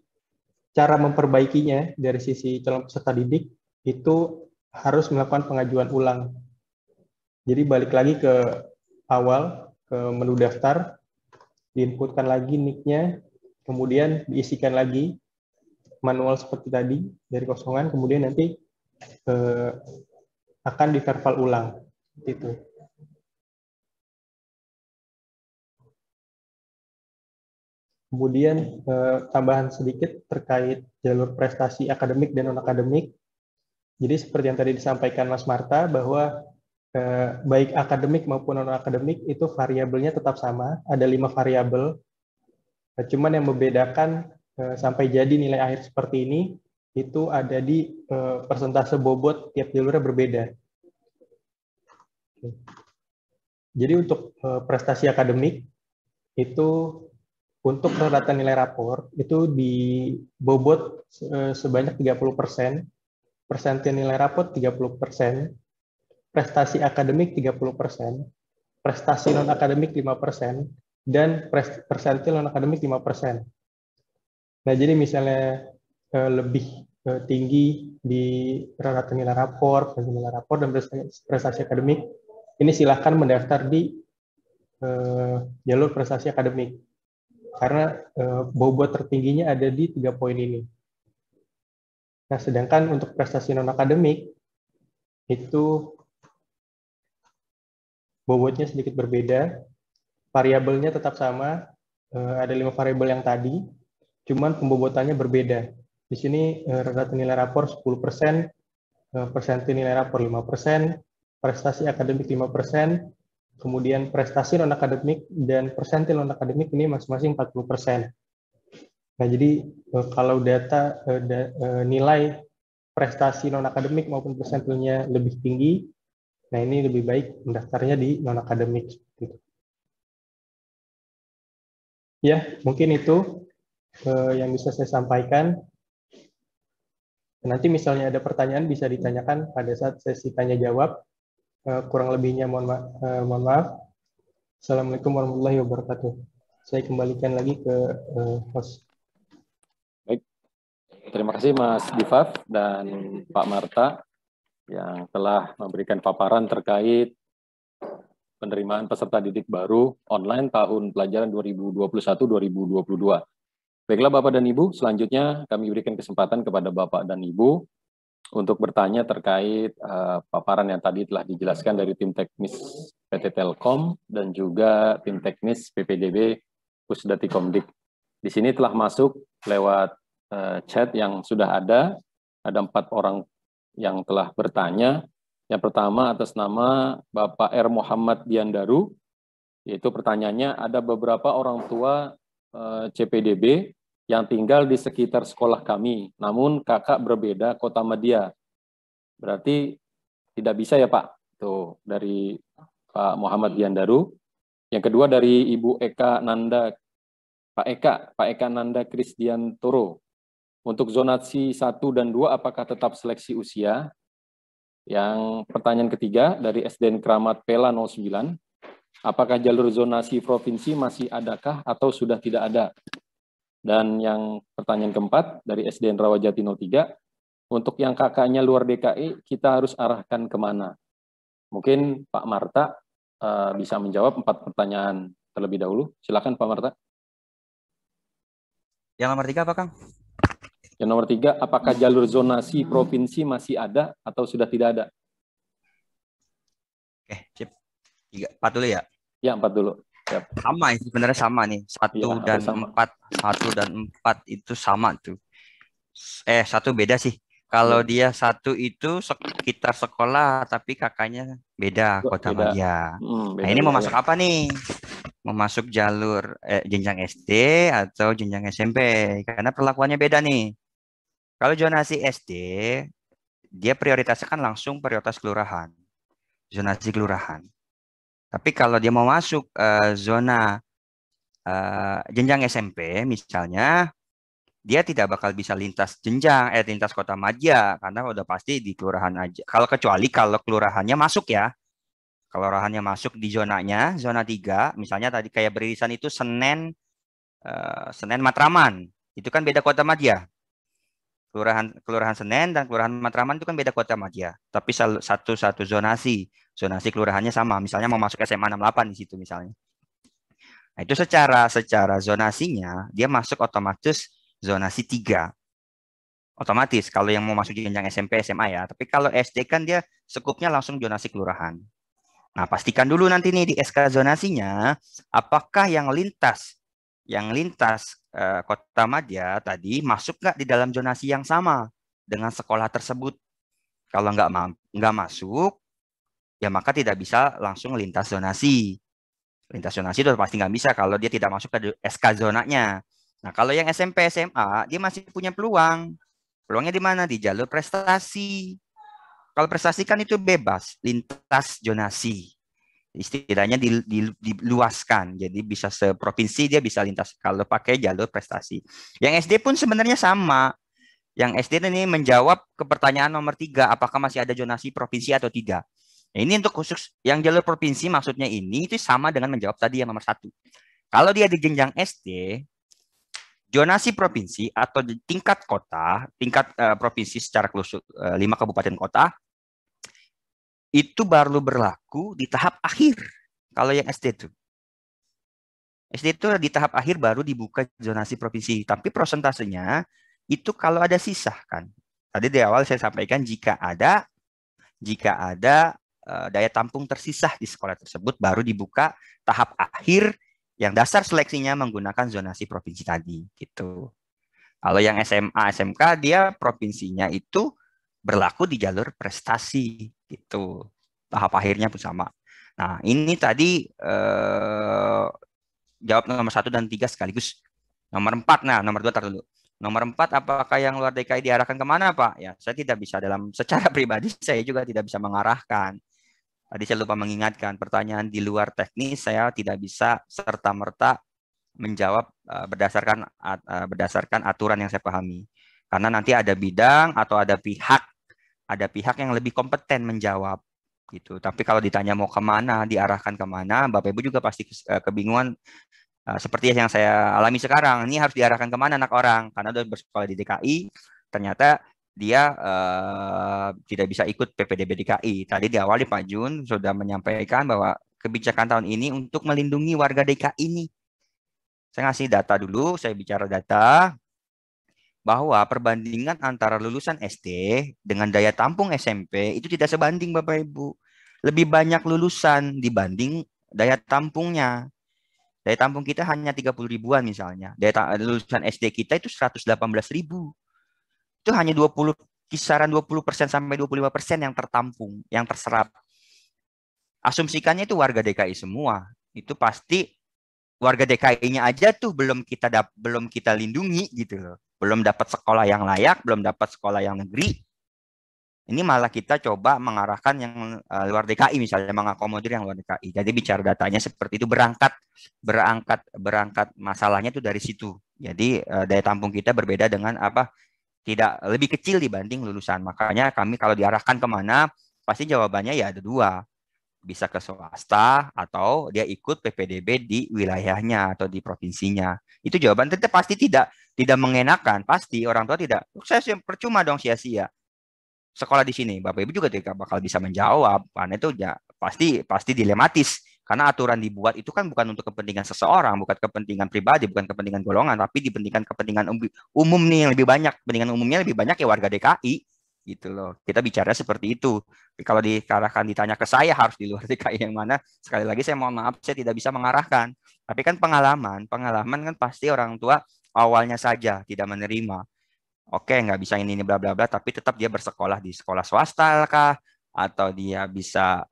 cara memperbaikinya dari sisi calon peserta didik itu harus melakukan pengajuan ulang. Jadi, balik lagi ke awal, ke menu daftar, diinputkan lagi NIC-nya, kemudian diisikan lagi manual seperti tadi dari kosongan, kemudian nanti akan diverval ulang. Itu. Kemudian tambahan sedikit terkait jalur prestasi akademik dan non-akademik. Jadi seperti yang tadi disampaikan Mas Marta, bahwa baik akademik maupun non-akademik itu variabelnya tetap sama, ada 5 variabel. Cuman yang membedakan sampai jadi nilai akhir seperti ini, itu ada di persentase bobot tiap jalurnya berbeda. Jadi untuk prestasi akademik itu untuk rata nilai rapor itu dibobot sebanyak 30%, persentil nilai rapor 30%, prestasi akademik 30%, prestasi non-akademik 5%, dan persentil non-akademik 5%. Nah, jadi misalnya lebih tinggi di rata nilai rapor, dan prestasi akademik, ini silahkan mendaftar di jalur prestasi akademik. Karena bobot tertingginya ada di 3 poin ini. Nah, sedangkan untuk prestasi non-akademik, itu bobotnya sedikit berbeda, variabelnya tetap sama, ada 5 variabel yang tadi, cuman pembobotannya berbeda. Di sini rata nilai rapor 10%, persentil nilai rapor 5%, prestasi akademik 5%, kemudian prestasi non-akademik dan persentil non-akademik ini masing-masing 40%. Nah, jadi kalau data nilai prestasi non-akademik maupun persentilnya lebih tinggi, nah ini lebih baik mendaftarnya di non-akademik. Ya, mungkin itu yang bisa saya sampaikan. Nanti misalnya ada pertanyaan bisa ditanyakan pada saat sesi tanya-jawab. Kurang lebihnya mohon maaf. Assalamualaikum warahmatullahi wabarakatuh. Saya kembalikan lagi ke host. Baik, terima kasih Mas Difaf dan Pak Marta yang telah memberikan paparan terkait penerimaan peserta didik baru online tahun pelajaran 2021-2022. Baiklah Bapak dan Ibu, selanjutnya kami berikan kesempatan kepada Bapak dan Ibu untuk bertanya terkait paparan yang tadi telah dijelaskan dari tim teknis PT Telkom dan juga tim teknis PPDB Pusdati Komdik. Di sini telah masuk lewat chat yang sudah ada 4 orang yang telah bertanya. Yang pertama atas nama Bapak R. Muhammad Diandaru, yaitu pertanyaannya ada beberapa orang tua CPDB yang tinggal di sekitar sekolah kami, namun kakak berbeda kota madya. Berarti tidak bisa ya Pak? Tuh, dari Pak Muhammad Diandaru. Yang kedua dari Ibu Eka Nanda, Pak Eka Nanda Krisdiantoro. Untuk zonasi 1 dan 2 apakah tetap seleksi usia? Yang pertanyaan ketiga dari SDN Kramat Pela 09. Apakah jalur zonasi provinsi masih adakah atau sudah tidak ada? Dan yang pertanyaan keempat dari SDN Rawajati 03, untuk yang kakaknya luar DKI, kita harus arahkan kemana? Mungkin Pak Marta bisa menjawab 4 pertanyaan terlebih dahulu. Silakan Pak Marta. Yang nomor 3 apa Kang? Yang nomor 3, apakah jalur zonasi provinsi masih ada atau sudah tidak ada? Oke, sip. 4 dulu ya? Ya, 4 dulu. Siap. Sama, sebenarnya sama nih. 1 dan 4. 1 dan 4 itu sama tuh. 1 beda sih. Kalau dia 1 itu sekitar sekolah, tapi kakaknya beda, kota madya. Nah, ini mau masuk apa nih? Mau masuk jalur jenjang SD atau jenjang SMP? Karena perlakuannya beda nih. Kalau zonasi SD, dia prioritasnya kan langsung prioritas kelurahan. Zonasi kelurahan. Tapi kalau dia mau masuk zona jenjang SMP misalnya, dia tidak bakal bisa lintas jenjang, lintas kota madya, karena udah pasti di kelurahan aja. Kecuali kalau kelurahannya masuk ya. Kelurahannya masuk di zonanya, zona 3, misalnya tadi kayak beririsan itu Senen Matraman, itu kan beda kota madya. Kelurahan Senen dan Kelurahan Matraman itu kan beda kota madya, tapi satu zonasi kelurahannya sama. Misalnya mau masuk SMA 68 di situ misalnya. Nah, itu secara zonasinya dia masuk otomatis zonasi 3. Otomatis kalau yang mau masuk jenjang SMP SMA ya. Tapi kalau SD kan dia sekupnya langsung zonasi kelurahan. Nah, pastikan dulu nanti nih di SK zonasinya apakah yang lintas kota madya tadi masuk nggak di dalam zonasi yang sama dengan sekolah tersebut. Kalau nggak masuk, ya maka tidak bisa langsung lintas zonasi. Lintas zonasi itu pasti nggak bisa kalau dia tidak masuk ke SK zonanya. Nah, kalau yang SMP, SMA, dia masih punya peluang. Peluangnya di mana? Di jalur prestasi. Kalau prestasi kan itu bebas, lintas zonasi. Istilahnya diluaskan, jadi bisa seprovinsi dia bisa lintas kalau pakai jalur prestasi. Yang SD pun sebenarnya sama. Yang SD ini menjawab ke pertanyaan nomor 3, apakah masih ada zonasi provinsi atau tidak. Nah, ini untuk khusus yang jalur provinsi maksudnya ini itu sama dengan menjawab tadi yang nomor 1. Kalau dia di jenjang SD, zonasi provinsi atau di tingkat kota, tingkat provinsi secara khusus 5 kabupaten kota, itu baru berlaku di tahap akhir. Kalau yang SD itu. SD itu di tahap akhir baru dibuka zonasi provinsi. Tapi prosentasenya itu kalau ada sisa kan. Tadi di awal saya sampaikan jika ada daya tampung tersisa di sekolah tersebut baru dibuka tahap akhir yang dasar seleksinya menggunakan zonasi provinsi tadi gitu. Kalau yang SMA, SMK dia provinsinya itu berlaku di jalur prestasi gitu. Tahap akhirnya pun sama. Nah, ini tadi jawab nomor 1 dan 3 sekaligus. Nomor 4, nah nomor 2 tar dulu. Nomor 4, apakah yang luar DKI diarahkan kemana, Pak? Ya, saya tidak bisa secara pribadi, saya juga tidak bisa mengarahkan. Tadi saya lupa mengingatkan, pertanyaan di luar teknis, saya tidak bisa serta-merta menjawab berdasarkan aturan yang saya pahami. Karena nanti ada bidang atau ada pihak yang lebih kompeten menjawab. Gitu. Tapi kalau ditanya mau kemana, diarahkan kemana, Bapak Ibu juga pasti kebingungan. Seperti yang saya alami sekarang, ini harus diarahkan kemana anak orang karena udah bersekolah di DKI, ternyata dia tidak bisa ikut PPDB DKI. Tadi di awal Pak Jun sudah menyampaikan bahwa kebijakan tahun ini untuk melindungi warga DKI ini. Saya ngasih data dulu, saya bicara data bahwa perbandingan antara lulusan SD dengan daya tampung SMP itu tidak sebanding Bapak Ibu. Lebih banyak lulusan dibanding daya tampungnya. Daya tampung kita hanya 30 ribuan misalnya. Lulusan SD kita itu 118 ribu. Itu hanya kisaran 20% sampai 25% yang tertampung, yang terserap. Asumsikannya itu warga DKI semua. Itu pasti warga DKI-nya aja tuh belum kita lindungi gitu loh. Belum dapat sekolah yang layak, belum dapat sekolah yang negeri. Ini malah kita coba mengarahkan yang luar DKI misalnya, mengakomodir yang luar DKI. Jadi bicara datanya seperti itu, berangkat masalahnya itu dari situ. Jadi daya tampung kita berbeda dengan tidak lebih kecil dibanding lulusan. Makanya kami kalau diarahkan kemana, pasti jawabannya ya ada 2. Bisa ke swasta atau dia ikut PPDB di wilayahnya atau di provinsinya. Itu jawaban tetap pasti tidak mengenakan. Pasti orang tua tidak, saya percuma dong sia-sia sekolah di sini. Bapak Ibu juga tidak bakal bisa menjawab karena itu ya pasti dilematis karena aturan dibuat itu kan bukan untuk kepentingan seseorang, bukan kepentingan pribadi, bukan kepentingan golongan, tapi kepentingan umum nih yang lebih banyak. Kepentingan umumnya lebih banyak ya warga DKI gitu loh. Kita bicara seperti itu. Kalau diarahkan ditanya ke saya harus di luar DKI yang mana, sekali lagi saya mohon maaf saya tidak bisa mengarahkan. Tapi kan pengalaman kan pasti orang tua awalnya saja tidak menerima. Oke, nggak bisa ini bla bla bla, tapi tetap dia bersekolah di sekolah swasta kah? Atau dia bisa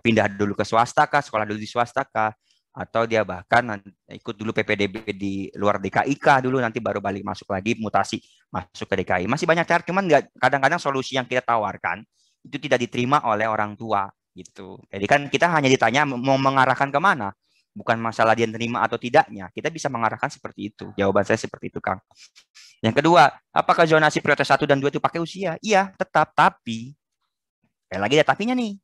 pindah dulu ke swasta kah? Sekolah dulu di swasta kah? Atau dia bahkan ikut dulu PPDB di luar DKI kah dulu, nanti baru balik masuk lagi, mutasi masuk ke DKI. Masih banyak cara, cuman kadang-kadang solusi yang kita tawarkan itu tidak diterima oleh orang tua gitu. Jadi kan kita hanya ditanya mau mengarahkan kemana, bukan masalah dia terima atau tidaknya. Kita bisa mengarahkan seperti itu. Jawaban saya seperti itu, Kang. Yang kedua, apakah zonasi prioritas 1 dan 2 itu pakai usia? Iya, tetap. Tapi, kayak lagi ada tapinya nih.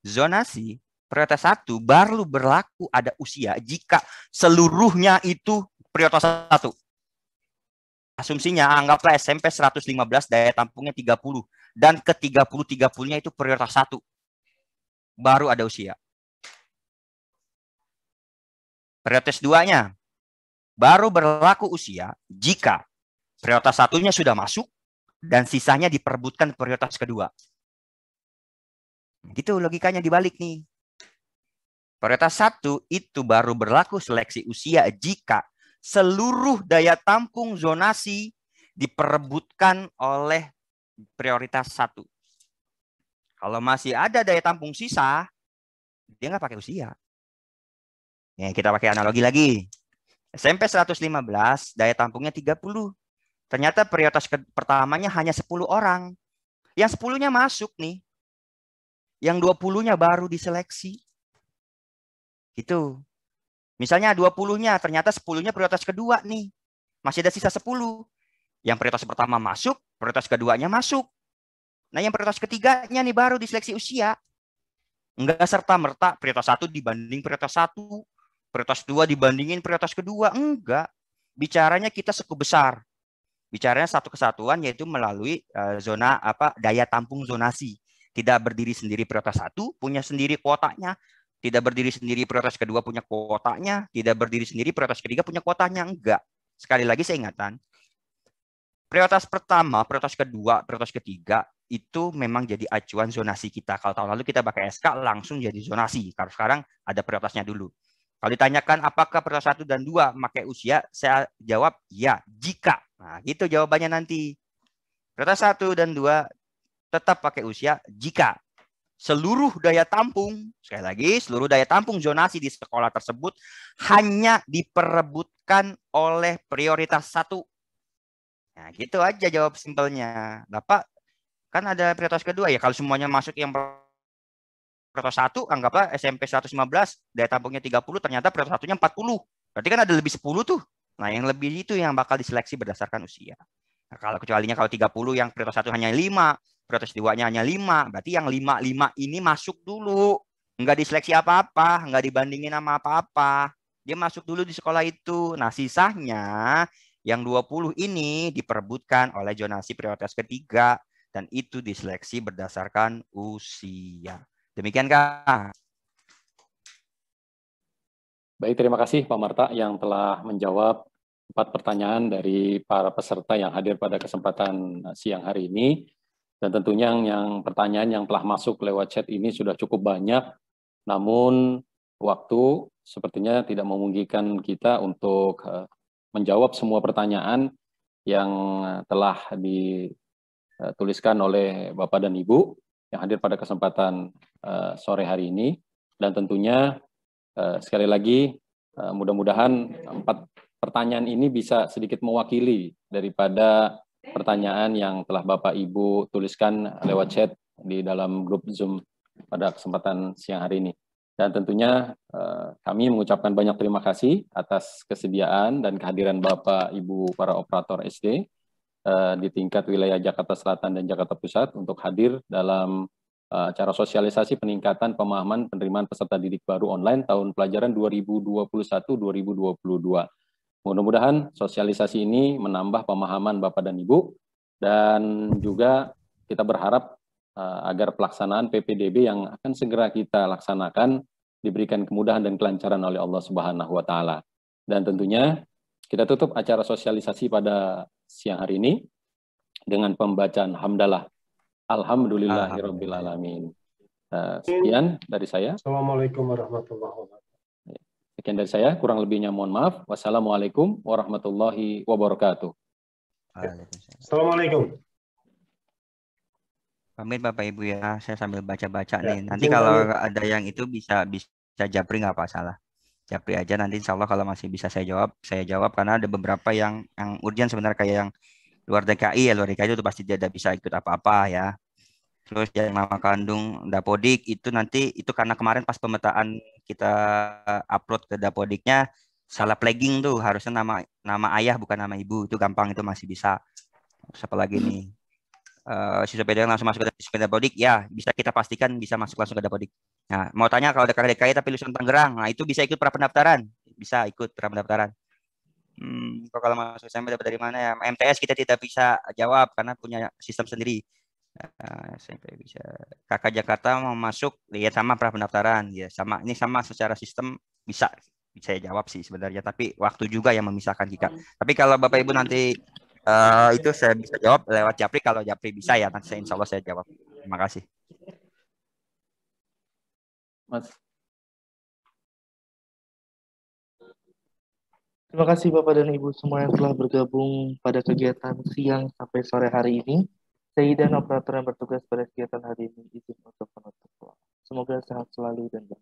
Zonasi prioritas 1 baru berlaku ada usia jika seluruhnya itu prioritas 1. Asumsinya, anggaplah SMP 115, daya tampungnya 30. Dan ke 30-30-nya itu prioritas 1. Baru ada usia. Prioritas 2-nya baru berlaku usia jika prioritas 1-nya sudah masuk dan sisanya diperebutkan prioritas kedua. Gitu logikanya dibalik nih. Prioritas 1 itu baru berlaku seleksi usia jika seluruh daya tampung zonasi diperebutkan oleh prioritas 1. Kalau masih ada daya tampung sisa, dia nggak pakai usia. Ya, kita pakai analogi lagi. SMP 115, daya tampungnya 30. Ternyata prioritas pertamanya hanya 10 orang. Yang 10-nya masuk nih. Yang 20-nya baru diseleksi. Gitu. Misalnya 20-nya, ternyata 10-nya prioritas kedua nih. Masih ada sisa 10. Yang prioritas pertama masuk, prioritas keduanya masuk. Nah, yang prioritas ketiganya nih baru diseleksi usia. Enggak serta-merta prioritas 1 dibanding prioritas 1. Prioritas 2 dibandingin prioritas kedua. Enggak. Bicaranya kita cukup besar. Bicaranya satu kesatuan yaitu melalui zona daya tampung zonasi. Tidak berdiri sendiri prioritas 1 punya sendiri kuotanya, tidak berdiri sendiri prioritas kedua punya kuotanya, tidak berdiri sendiri prioritas ketiga punya kuotanya, enggak. Sekali lagi saya ingatkan, prioritas pertama, prioritas kedua, prioritas ketiga itu memang jadi acuan zonasi kita. Kalau tahun lalu kita pakai SK langsung jadi zonasi. Kalau sekarang ada prioritasnya dulu. Kalau ditanyakan apakah prioritas 1 dan 2 pakai usia, saya jawab ya, jika. Nah, gitu jawabannya nanti. Prioritas 1 dan 2 tetap pakai usia jika seluruh daya tampung, sekali lagi, seluruh daya tampung zonasi di sekolah tersebut hanya diperebutkan oleh prioritas 1. Nah, gitu aja jawab simpelnya. Bapak, kan ada prioritas kedua ya, kalau semuanya masuk yang prioritas 1, anggaplah SMP 115, daya tampungnya 30, ternyata prioritas 1-nya 40. Berarti kan ada lebih 10 tuh. Nah, yang lebih itu yang bakal diseleksi berdasarkan usia. Nah, kalau kecualinya kalau 30 yang prioritas 1 hanya 5, prioritas 2-nya hanya 5, berarti yang 5 ini masuk dulu. Enggak diseleksi apa-apa, enggak dibandingin sama apa-apa. Dia masuk dulu di sekolah itu. Nah, sisanya yang 20 ini diperebutkan oleh zonasi prioritas ketiga dan itu diseleksi berdasarkan usia. Demikian, Kak. Baik, terima kasih Pak Marta yang telah menjawab 4 pertanyaan dari para peserta yang hadir pada kesempatan siang hari ini. Dan tentunya yang pertanyaan yang telah masuk lewat chat ini sudah cukup banyak, namun waktu sepertinya tidak memungkinkan kita untuk menjawab semua pertanyaan yang telah dituliskan oleh Bapak dan Ibu yang hadir pada kesempatan sore hari ini. Dan tentunya sekali lagi mudah-mudahan 4 pertanyaan ini bisa sedikit mewakili daripada pertanyaan yang telah Bapak Ibu tuliskan lewat chat di dalam grup Zoom pada kesempatan siang hari ini. Dan tentunya kami mengucapkan banyak terima kasih atas kesediaan dan kehadiran Bapak Ibu para operator SD di tingkat wilayah Jakarta Selatan dan Jakarta Pusat untuk hadir dalam acara sosialisasi peningkatan pemahaman penerimaan peserta didik baru online tahun pelajaran 2021-2022. Mudah-mudahan sosialisasi ini menambah pemahaman Bapak dan Ibu, dan juga kita berharap agar pelaksanaan PPDB yang akan segera kita laksanakan diberikan kemudahan dan kelancaran oleh Allah Subhanahu wa Ta'ala. Dan tentunya kita tutup acara sosialisasi pada siang hari ini dengan pembacaan hamdalah. Alhamdulillahirabbil alamin. Sekian dari saya. Assalamualaikum warahmatullahi wabarakatuh. Sekian dari saya, kurang lebihnya mohon maaf. Wassalamualaikum warahmatullahi wabarakatuh. Assalamualaikum. Pamit Bapak Ibu ya, saya sambil baca-baca nih. Nanti kalau ada yang itu bisa japri nggak masalah. Japri aja nanti insya Allah kalau masih bisa saya jawab karena ada beberapa yang urgent sebenarnya kayak yang luar DKI ya, luar DKI itu pasti tidak bisa ikut apa-apa ya. Terus yang nama kandung Dapodik itu nanti itu karena kemarin pas pemetaan kita upload ke Dapodiknya salah flagging tuh, harusnya nama ayah bukan nama ibu, itu gampang, itu masih bisa. Siapa lagi nih? Siswa PDK langsung masuk ke Dapodik ya, bisa kita pastikan bisa masuk langsung ke Dapodik. Nah, mau tanya kalau DKI tapi lulusan Tangerang, nah itu bisa ikut pra-pendaftaran, bisa ikut pra-pendaftaran. Kalau masuk SMP dapat dari mana ya? MTS kita tidak bisa jawab karena punya sistem sendiri. SMP bisa. Kakak Jakarta mau masuk ya sama pra-pendaftaran ya, sama ini sama secara sistem bisa jawab sih sebenarnya, tapi waktu juga yang memisahkan kita. Tapi kalau Bapak Ibu nanti itu saya bisa jawab lewat Japri, kalau Japri bisa ya nanti insya Allah saya jawab. Terima kasih. Mas. Terima kasih Bapak dan Ibu semua yang telah bergabung pada kegiatan siang sampai sore hari ini. Saya dan operator yang bertugas pada kegiatan hari ini izin untuk menutup. Semoga sehat selalu dan baik.